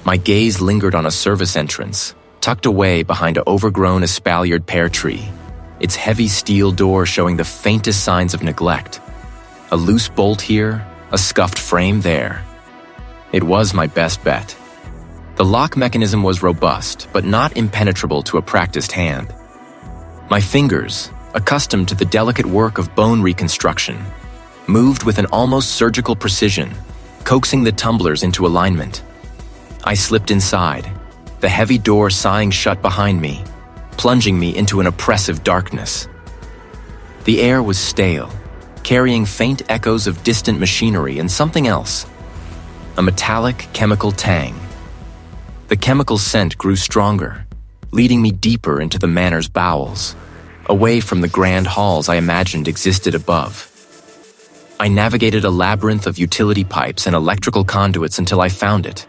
My gaze lingered on a service entrance, tucked away behind an overgrown espaliered pear tree, its heavy steel door showing the faintest signs of neglect. A loose bolt here, a scuffed frame there. It was my best bet. The lock mechanism was robust, but not impenetrable to a practiced hand. My fingers, accustomed to the delicate work of bone reconstruction, moved with an almost surgical precision, coaxing the tumblers into alignment. I slipped inside, the heavy door sighing shut behind me, plunging me into an oppressive darkness. The air was stale, carrying faint echoes of distant machinery and something else, a metallic chemical tang. The chemical scent grew stronger, leading me deeper into the manor's bowels, away from the grand halls I imagined existed above. I navigated a labyrinth of utility pipes and electrical conduits until I found it.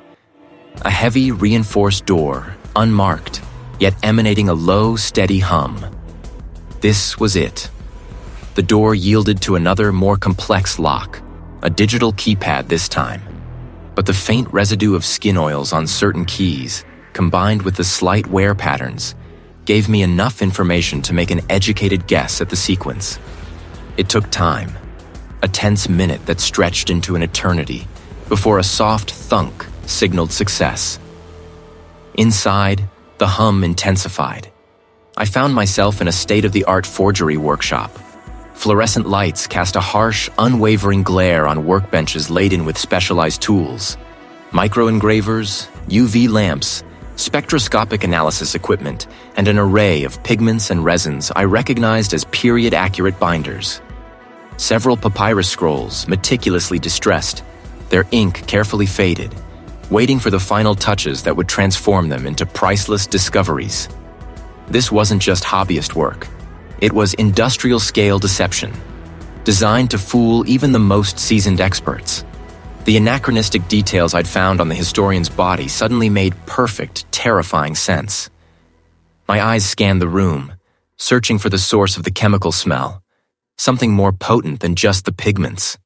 A heavy, reinforced door, unmarked, yet emanating a low, steady hum. This was it. The door yielded to another, more complex lock, a digital keypad this time. But the faint residue of skin oils on certain keys, combined with the slight wear patterns, gave me enough information to make an educated guess at the sequence. It took time, a tense minute that stretched into an eternity, before a soft thunk signaled success. Inside, the hum intensified. I found myself in a state-of-the-art forgery workshop. Fluorescent lights cast a harsh, unwavering glare on workbenches laden with specialized tools. Microengravers, UV lamps, spectroscopic analysis equipment, and an array of pigments and resins I recognized as period-accurate binders. Several papyrus scrolls, meticulously distressed, their ink carefully faded, waiting for the final touches that would transform them into priceless discoveries. This wasn't just hobbyist work. It was industrial-scale deception, designed to fool even the most seasoned experts. The anachronistic details I'd found on the historian's body suddenly made perfect, terrifying sense. My eyes scanned the room, searching for the source of the chemical smell, something more potent than just the pigments.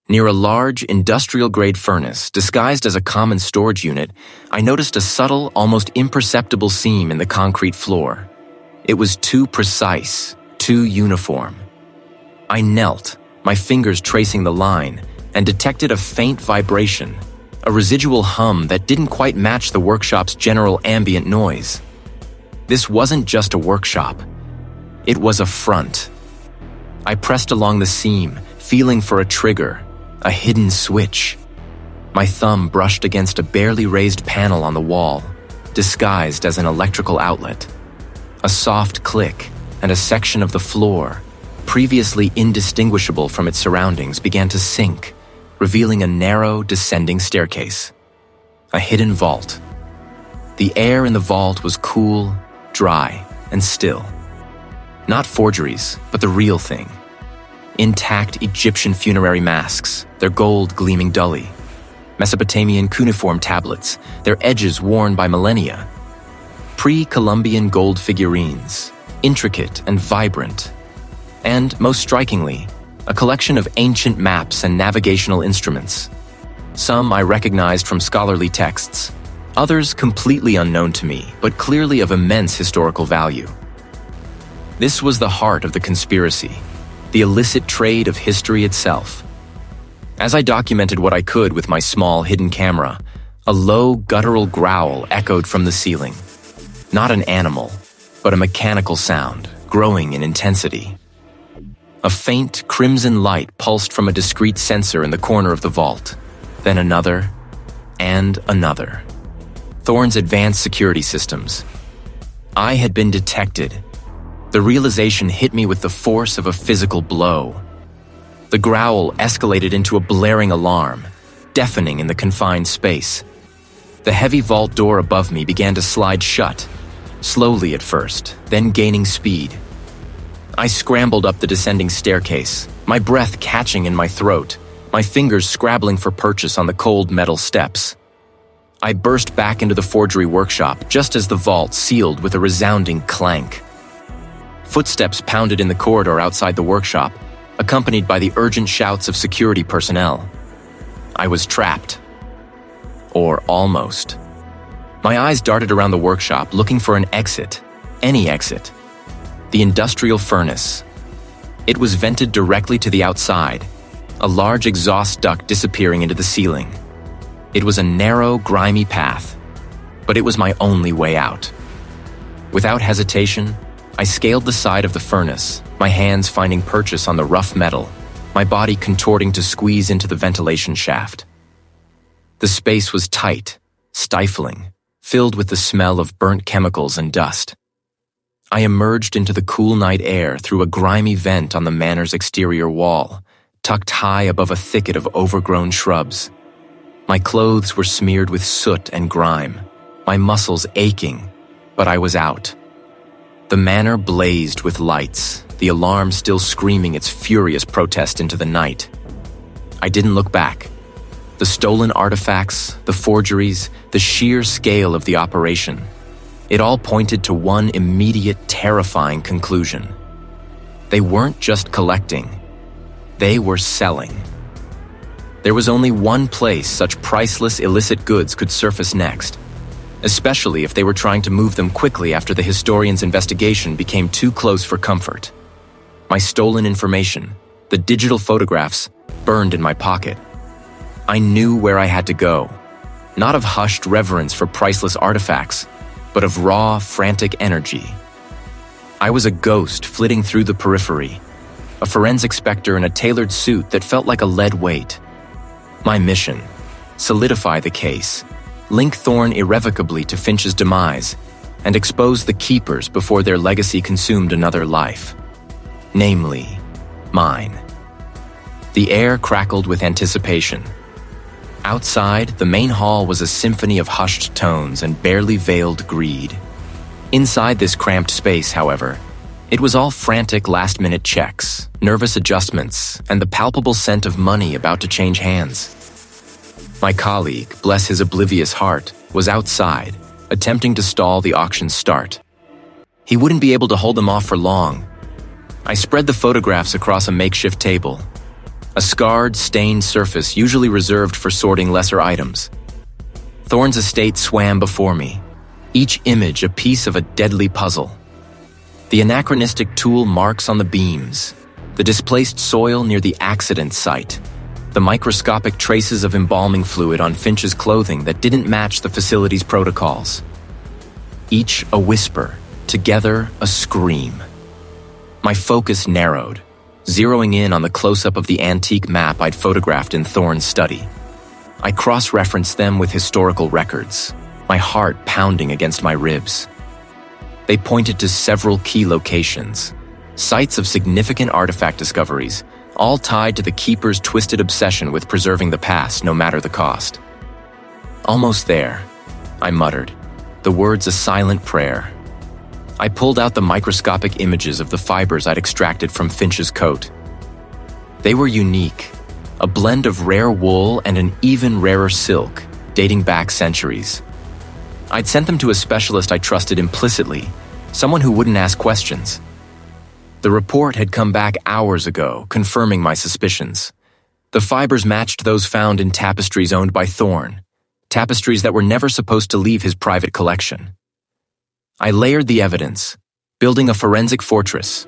Near a large, industrial-grade furnace, disguised as a common storage unit, I noticed a subtle, almost imperceptible seam in the concrete floor. It was too precise, too uniform. I knelt, my fingers tracing the line, and detected a faint vibration, a residual hum that didn't quite match the workshop's general ambient noise. This wasn't just a workshop. It was a front. I pressed along the seam, feeling for a trigger, a hidden switch. My thumb brushed against a barely raised panel on the wall, disguised as an electrical outlet. A soft click, and a section of the floor, previously indistinguishable from its surroundings, began to sink, revealing a narrow, descending staircase. A hidden vault. The air in the vault was cool, dry, and still. Not forgeries, but the real thing. Intact Egyptian funerary masks, their gold gleaming dully. Mesopotamian cuneiform tablets, their edges worn by millennia. Pre-Columbian gold figurines, intricate and vibrant. And, most strikingly, a collection of ancient maps and navigational instruments. Some I recognized from scholarly texts, others completely unknown to me, but clearly of immense historical value. This was the heart of the conspiracy, the illicit trade of history itself. As I documented what I could with my small hidden camera, a low, guttural growl echoed from the ceiling. Not an animal, but a mechanical sound, growing in intensity. A faint, crimson light pulsed from a discrete sensor in the corner of the vault, then another, and another. Thorne's advanced security systems. I had been detected. The realization hit me with the force of a physical blow. The growl escalated into a blaring alarm, deafening in the confined space. The heavy vault door above me began to slide shut, slowly at first, then gaining speed. I scrambled up the descending staircase, my breath catching in my throat, my fingers scrabbling for purchase on the cold metal steps. I burst back into the forgery workshop just as the vault sealed with a resounding clank. Footsteps pounded in the corridor outside the workshop, accompanied by the urgent shouts of security personnel. I was trapped. Or almost. My eyes darted around the workshop looking for an exit, any exit. The industrial furnace. It was vented directly to the outside, a large exhaust duct disappearing into the ceiling. It was a narrow, grimy path, but it was my only way out. Without hesitation, I scaled the side of the furnace, my hands finding purchase on the rough metal, my body contorting to squeeze into the ventilation shaft. The space was tight, stifling, filled with the smell of burnt chemicals and dust. I emerged into the cool night air through a grimy vent on the manor's exterior wall, tucked high above a thicket of overgrown shrubs. My clothes were smeared with soot and grime, my muscles aching, but I was out. The manor blazed with lights, the alarm still screaming its furious protest into the night. I didn't look back. The stolen artifacts, the forgeries, the sheer scale of the operation, it all pointed to one immediate, terrifying conclusion. They weren't just collecting, they were selling. There was only one place such priceless illicit goods could surface next, especially if they were trying to move them quickly after the historian's investigation became too close for comfort. My stolen information, the digital photographs, burned in my pocket. I knew where I had to go, not of hushed reverence for priceless artifacts, but of raw, frantic energy. I was a ghost flitting through the periphery, a forensic specter in a tailored suit that felt like a lead weight. My mission: solidify the case, link Thorne irrevocably to Finch's demise, and expose the keepers before their legacy consumed another life. Namely, mine. The air crackled with anticipation. Outside, the main hall was a symphony of hushed tones and barely veiled greed. Inside this cramped space, however, it was all frantic last-minute checks, nervous adjustments, and the palpable scent of money about to change hands. My colleague, bless his oblivious heart, was outside, attempting to stall the auction's start. He wouldn't be able to hold them off for long. I spread the photographs across a makeshift table, a scarred, stained surface usually reserved for sorting lesser items. Thorne's estate swam before me, each image a piece of a deadly puzzle. The anachronistic tool marks on the beams, the displaced soil near the accident site, the microscopic traces of embalming fluid on Finch's clothing that didn't match the facility's protocols. Each a whisper, together a scream. My focus narrowed, zeroing in on the close-up of the antique map I'd photographed in Thorne's study. I cross-referenced them with historical records, my heart pounding against my ribs. They pointed to several key locations, sites of significant artifact discoveries, all tied to the Keeper's twisted obsession with preserving the past no matter the cost. Almost there, I muttered, the words a silent prayer. I pulled out the microscopic images of the fibers I'd extracted from Finch's coat. They were unique, a blend of rare wool and an even rarer silk, dating back centuries. I'd sent them to a specialist I trusted implicitly, someone who wouldn't ask questions. The report had come back hours ago, confirming my suspicions. The fibers matched those found in tapestries owned by Thorne, tapestries that were never supposed to leave his private collection. I layered the evidence, building a forensic fortress.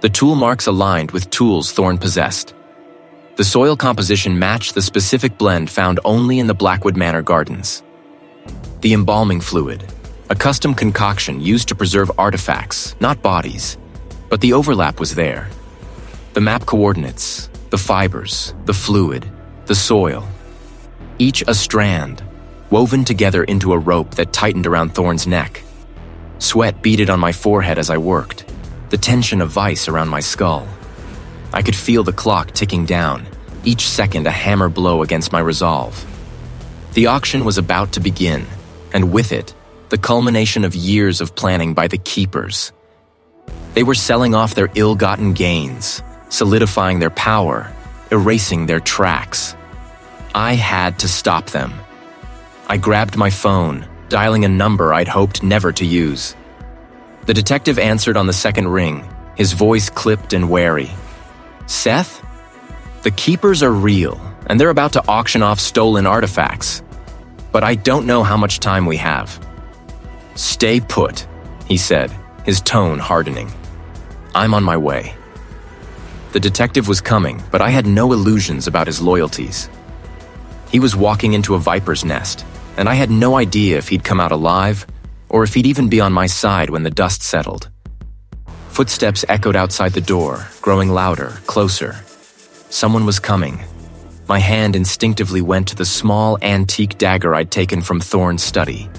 The tool marks aligned with tools Thorne possessed. The soil composition matched the specific blend found only in the Blackwood Manor gardens. The embalming fluid, a custom concoction used to preserve artifacts, not bodies, but the overlap was there. The map coordinates, the fibers, the fluid, the soil. Each a strand, woven together into a rope that tightened around Thorne's neck. Sweat beaded on my forehead as I worked, the tension a vice around my skull. I could feel the clock ticking down, each second a hammer blow against my resolve. The auction was about to begin, and with it, the culmination of years of planning by the Keepers. They were selling off their ill-gotten gains, solidifying their power, erasing their tracks. I had to stop them. I grabbed my phone, dialing a number I'd hoped never to use. The detective answered on the second ring, his voice clipped and wary. "Seth? The keepers are real, and they're about to auction off stolen artifacts. But I don't know how much time we have." "Stay put," he said, his tone hardening. "I'm on my way." The detective was coming, but I had no illusions about his loyalties. He was walking into a viper's nest, and I had no idea if he'd come out alive or if he'd even be on my side when the dust settled. Footsteps echoed outside the door, growing louder, closer. Someone was coming. My hand instinctively went to the small, antique dagger I'd taken from Thorne's study.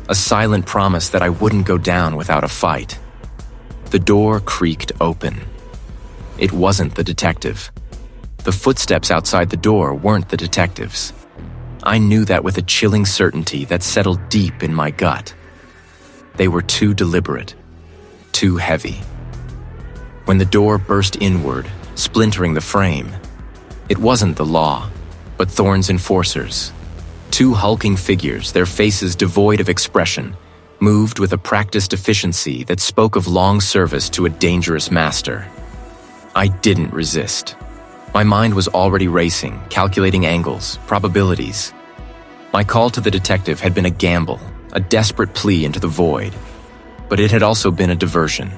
A silent promise that I wouldn't go down without a fight. The door creaked open. It wasn't the detective. The footsteps outside the door weren't the detective's. I knew that with a chilling certainty that settled deep in my gut. They were too deliberate, too heavy. When the door burst inward, splintering the frame, it wasn't the law, but Thorne's enforcers. Two hulking figures, their faces devoid of expression, moved with a practiced efficiency that spoke of long service to a dangerous master. I didn't resist. My mind was already racing, calculating angles, probabilities. My call to the detective had been a gamble, a desperate plea into the void. But it had also been a diversion.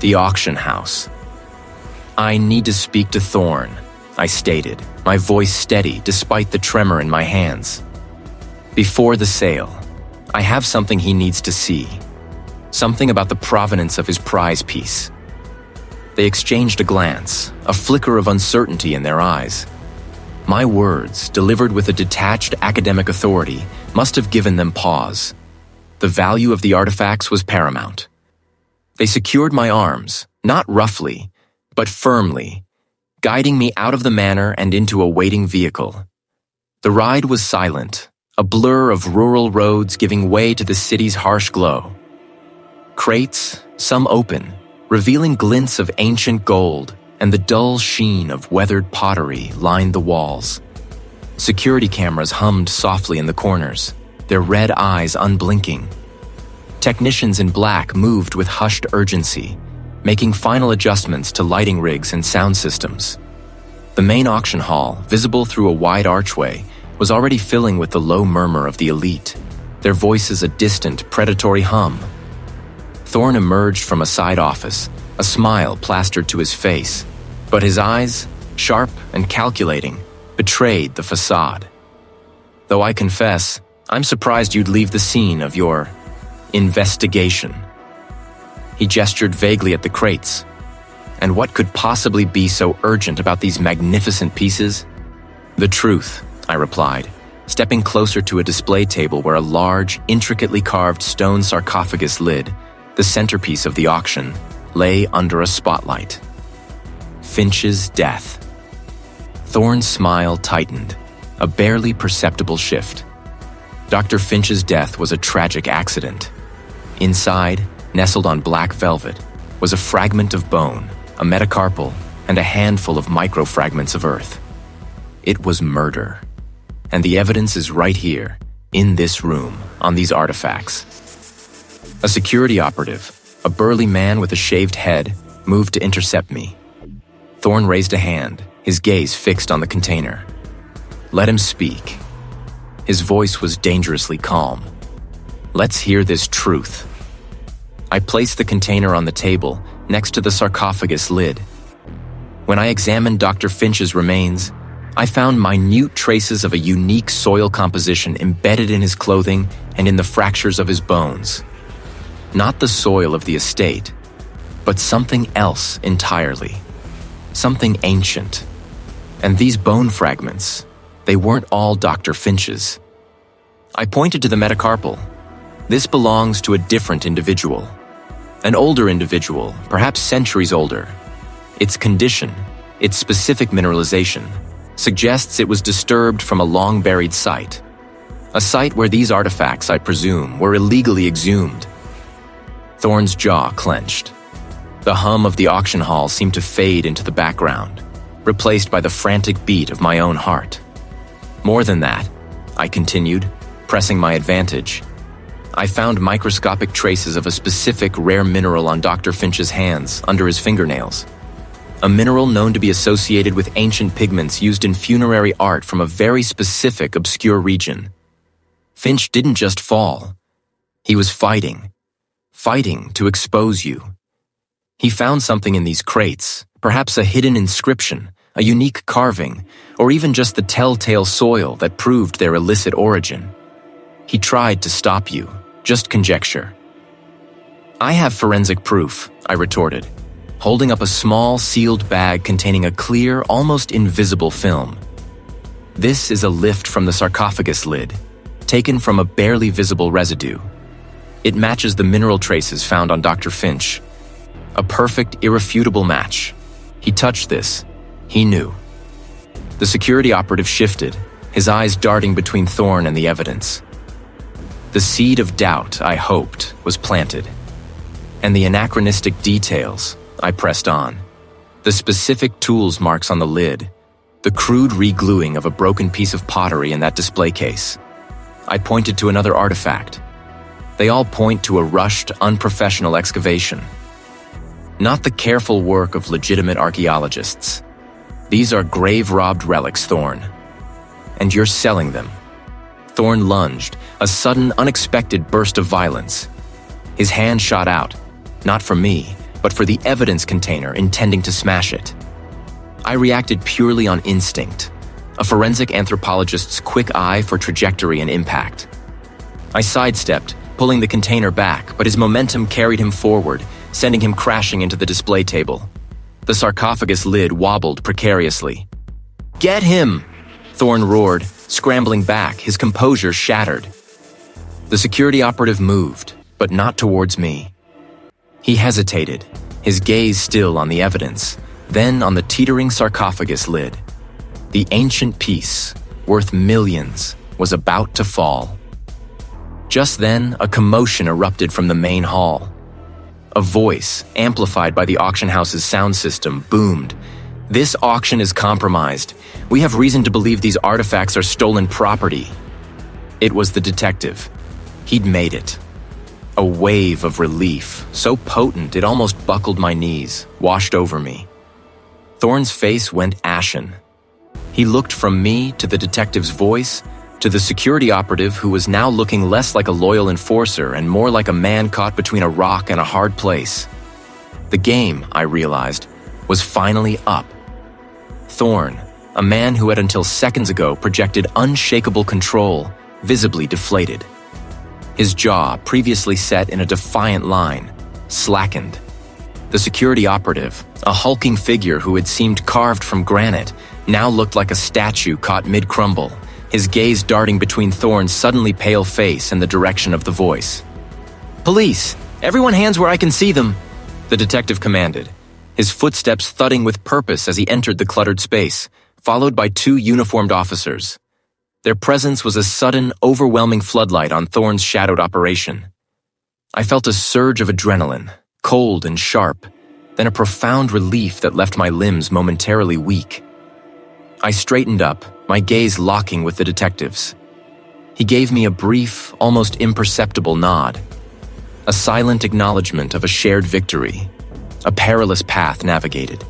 The auction house. "I need to speak to Thorne," I stated, my voice steady despite the tremor in my hands. "Before the sale, I have something he needs to see. Something about the provenance of his prize piece." They exchanged a glance, a flicker of uncertainty in their eyes. My words, delivered with a detached academic authority, must have given them pause. The value of the artifacts was paramount. They secured my arms, not roughly, but firmly, guiding me out of the manor and into a waiting vehicle. The ride was silent, a blur of rural roads giving way to the city's harsh glow. Crates, some open, revealing glints of ancient gold, and the dull sheen of weathered pottery lined the walls. Security cameras hummed softly in the corners, their red eyes unblinking. Technicians in black moved with hushed urgency, making final adjustments to lighting rigs and sound systems. The main auction hall, visible through a wide archway, was already filling with the low murmur of the elite, their voices a distant, predatory hum. Thorne emerged from a side office, a smile plastered to his face, but his eyes, sharp and calculating, betrayed the facade. "Though I confess, I'm surprised you'd leave the scene of your investigation." He gestured vaguely at the crates. "And what could possibly be so urgent about these magnificent pieces?" "The truth," I replied, stepping closer to a display table where a large, intricately carved stone sarcophagus lid, the centerpiece of the auction, lay under a spotlight. Finch's death. Thorne's smile tightened, a barely perceptible shift. Dr. Finch's death was a tragic accident. Inside, nestled on black velvet, was a fragment of bone, a metacarpal, and a handful of microfragments of earth. It was murder. And the evidence is right here, in this room, on these artifacts. A security operative, a burly man with a shaved head, moved to intercept me. Thorne raised a hand, his gaze fixed on the container. "Let him speak." His voice was dangerously calm. "Let's hear this truth." I placed the container on the table, next to the sarcophagus lid. When I examined Dr. Finch's remains, I found minute traces of a unique soil composition embedded in his clothing and in the fractures of his bones. Not the soil of the estate, but something else entirely. Something ancient. And these bone fragments, they weren't all Dr. Finch's. I pointed to the metacarpal. This belongs to a different individual. An older individual, perhaps centuries older. Its condition, its specific mineralization, suggests it was disturbed from a long-buried site. A site where these artifacts, I presume, were illegally exhumed. Thorne's jaw clenched. The hum of the auction hall seemed to fade into the background, replaced by the frantic beat of my own heart. More than that, I continued, pressing my advantage. I found microscopic traces of a specific rare mineral on Dr. Finch's hands, under his fingernails. A mineral known to be associated with ancient pigments used in funerary art from a very specific, obscure region. Finch didn't just fall. He was fighting to expose you. He found something in these crates, perhaps a hidden inscription, a unique carving, or even just the telltale soil that proved their illicit origin. He tried to stop you, just conjecture. I have forensic proof, I retorted, holding up a small, sealed bag containing a clear, almost invisible film. This is a lift from the sarcophagus lid, taken from a barely visible residue. It matches the mineral traces found on Dr. Finch. A perfect, irrefutable match. He touched this. He knew. The security operative shifted, his eyes darting between Thorne and the evidence. The seed of doubt, I hoped, was planted. And the anachronistic details, I pressed on. The specific tools marks on the lid, the crude re-gluing of a broken piece of pottery in that display case. I pointed to another artifact. They all point to a rushed, unprofessional excavation. Not the careful work of legitimate archaeologists. These are grave-robbed relics, Thorne. And you're selling them. Thorne lunged, a sudden, unexpected burst of violence. His hand shot out, not for me, but for the evidence container, intending to smash it. I reacted purely on instinct, a forensic anthropologist's quick eye for trajectory and impact. I sidestepped, pulling the container back, but his momentum carried him forward, sending him crashing into the display table. The sarcophagus lid wobbled precariously. "Get him!" Thorne roared, scrambling back, his composure shattered. The security operative moved, but not towards me. He hesitated, his gaze still on the evidence, then on the teetering sarcophagus lid. The ancient piece, worth millions, was about to fall. Just then, a commotion erupted from the main hall. A voice, amplified by the auction house's sound system, boomed. "This auction is compromised. We have reason to believe these artifacts are stolen property." It was the detective. He'd made it. A wave of relief, so potent it almost buckled my knees, washed over me. Thorne's face went ashen. He looked from me to the detective's voice, to the security operative who was now looking less like a loyal enforcer and more like a man caught between a rock and a hard place. The game, I realized, was finally up. Thorne, a man who had until seconds ago projected unshakable control, visibly deflated. His jaw, previously set in a defiant line, slackened. The security operative, a hulking figure who had seemed carved from granite, now looked like a statue caught mid-crumble, his gaze darting between Thorne's suddenly pale face and the direction of the voice. "Police! Everyone hands where I can see them!" the detective commanded, his footsteps thudding with purpose as he entered the cluttered space, followed by two uniformed officers. Their presence was a sudden, overwhelming floodlight on Thorne's shadowed operation. I felt a surge of adrenaline, cold and sharp, then a profound relief that left my limbs momentarily weak. I straightened up, my gaze locking with the detective's. He gave me a brief, almost imperceptible nod, a silent acknowledgement of a shared victory, a perilous path navigated.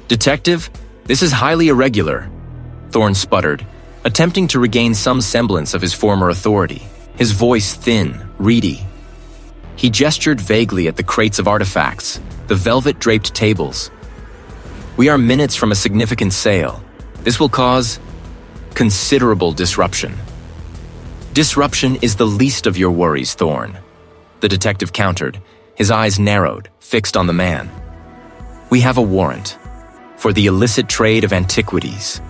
"Detective, this is highly irregular," Thorne sputtered, attempting to regain some semblance of his former authority, his voice thin, reedy. He gestured vaguely at the crates of artifacts, the velvet-draped tables. "We are minutes from a significant sale. This will cause considerable disruption." "Disruption is the least of your worries, Thorne," the detective countered, his eyes narrowed, fixed on the man. "We have a warrant for the illicit trade of antiquities,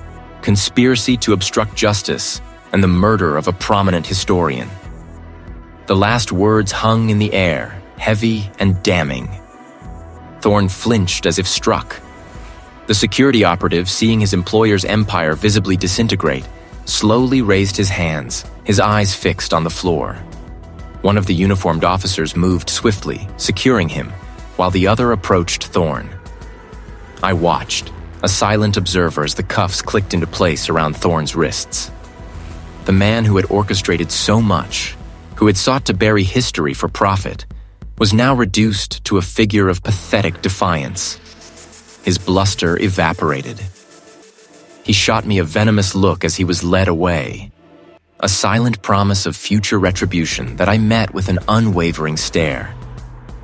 conspiracy to obstruct justice, and the murder of a prominent historian." The last words hung in the air, heavy and damning. Thorne flinched as if struck. The security operative, seeing his employer's empire visibly disintegrate, slowly raised his hands, his eyes fixed on the floor. One of the uniformed officers moved swiftly, securing him, while the other approached Thorne. I watched, a silent observer as the cuffs clicked into place around Thorne's wrists. The man who had orchestrated so much, who had sought to bury history for profit, was now reduced to a figure of pathetic defiance. His bluster evaporated. He shot me a venomous look as he was led away, a silent promise of future retribution that I met with an unwavering stare.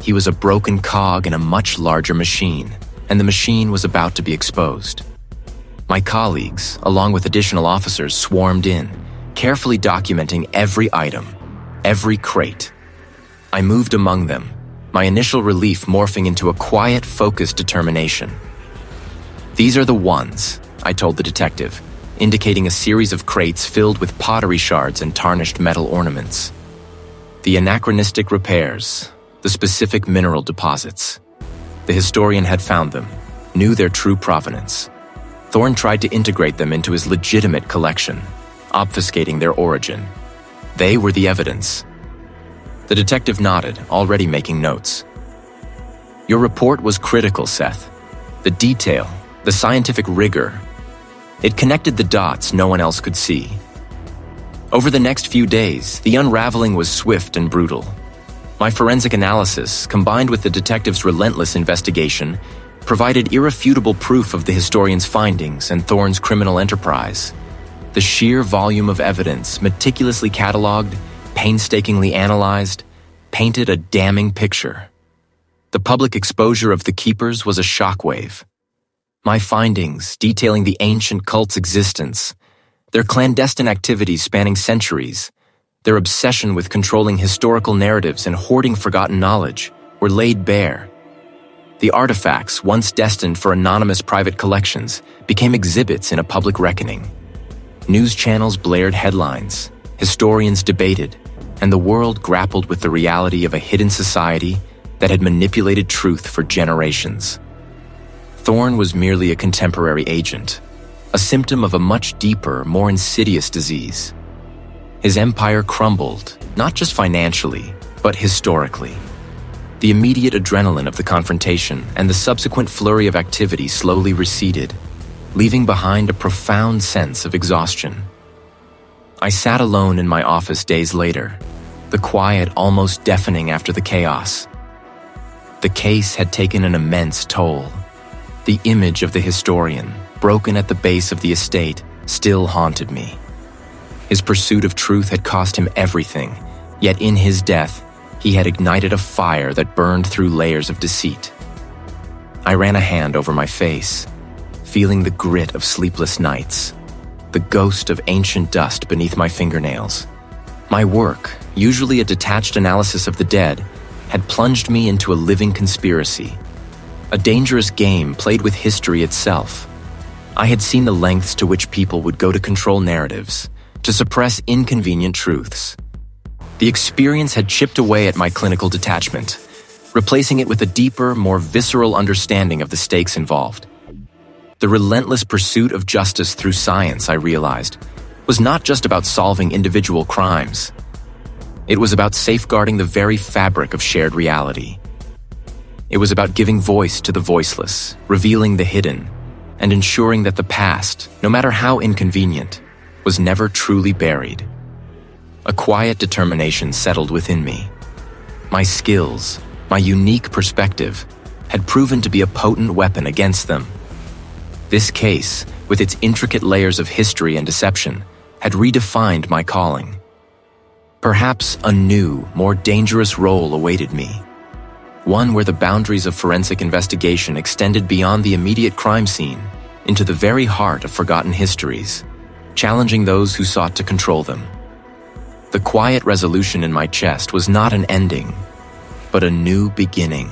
He was a broken cog in a much larger machine, and the machine was about to be exposed. My colleagues, along with additional officers, swarmed in, carefully documenting every item, every crate. I moved among them, my initial relief morphing into a quiet, focused determination. "These are the ones," I told the detective, indicating a series of crates filled with pottery shards and tarnished metal ornaments. The anachronistic repairs, the specific mineral deposits. The historian had found them, knew their true provenance. Thorne tried to integrate them into his legitimate collection, obfuscating their origin. They were the evidence. The detective nodded, already making notes. "Your report was critical, Seth. The detail, the scientific rigor. It connected the dots no one else could see. Over the next few days, the unraveling was swift and brutal. My forensic analysis, combined with the detective's relentless investigation, provided irrefutable proof of the historian's findings and Thorne's criminal enterprise. The sheer volume of evidence, meticulously catalogued, painstakingly analyzed, painted a damning picture. The public exposure of the keepers was a shockwave. My findings, detailing the ancient cult's existence, their clandestine activities spanning centuries, their obsession with controlling historical narratives and hoarding forgotten knowledge, were laid bare. The artifacts, once destined for anonymous private collections, became exhibits in a public reckoning. News channels blared headlines, historians debated, and the world grappled with the reality of a hidden society that had manipulated truth for generations. Thorne was merely a contemporary agent, a symptom of a much deeper, more insidious disease. His empire crumbled, not just financially, but historically. The immediate adrenaline of the confrontation and the subsequent flurry of activity slowly receded, leaving behind a profound sense of exhaustion. I sat alone in my office days later, the quiet almost deafening after the chaos. The case had taken an immense toll. The image of the historian, broken at the base of the estate, still haunted me. His pursuit of truth had cost him everything, yet in his death, he had ignited a fire that burned through layers of deceit. I ran a hand over my face, feeling the grit of sleepless nights, the ghost of ancient dust beneath my fingernails. My work, usually a detached analysis of the dead, had plunged me into a living conspiracy, a dangerous game played with history itself. I had seen the lengths to which people would go to control narratives, to suppress inconvenient truths. The experience had chipped away at my clinical detachment, replacing it with a deeper, more visceral understanding of the stakes involved. The relentless pursuit of justice through science, I realized, was not just about solving individual crimes. It was about safeguarding the very fabric of shared reality. It was about giving voice to the voiceless, revealing the hidden, and ensuring that the past, no matter how inconvenient, was never truly buried. A quiet determination settled within me. My skills, my unique perspective, had proven to be a potent weapon against them. This case, with its intricate layers of history and deception, had redefined my calling. Perhaps a new, more dangerous role awaited me. One where the boundaries of forensic investigation extended beyond the immediate crime scene into the very heart of forgotten histories, challenging those who sought to control them. The quiet resolution in my chest was not an ending, but a new beginning.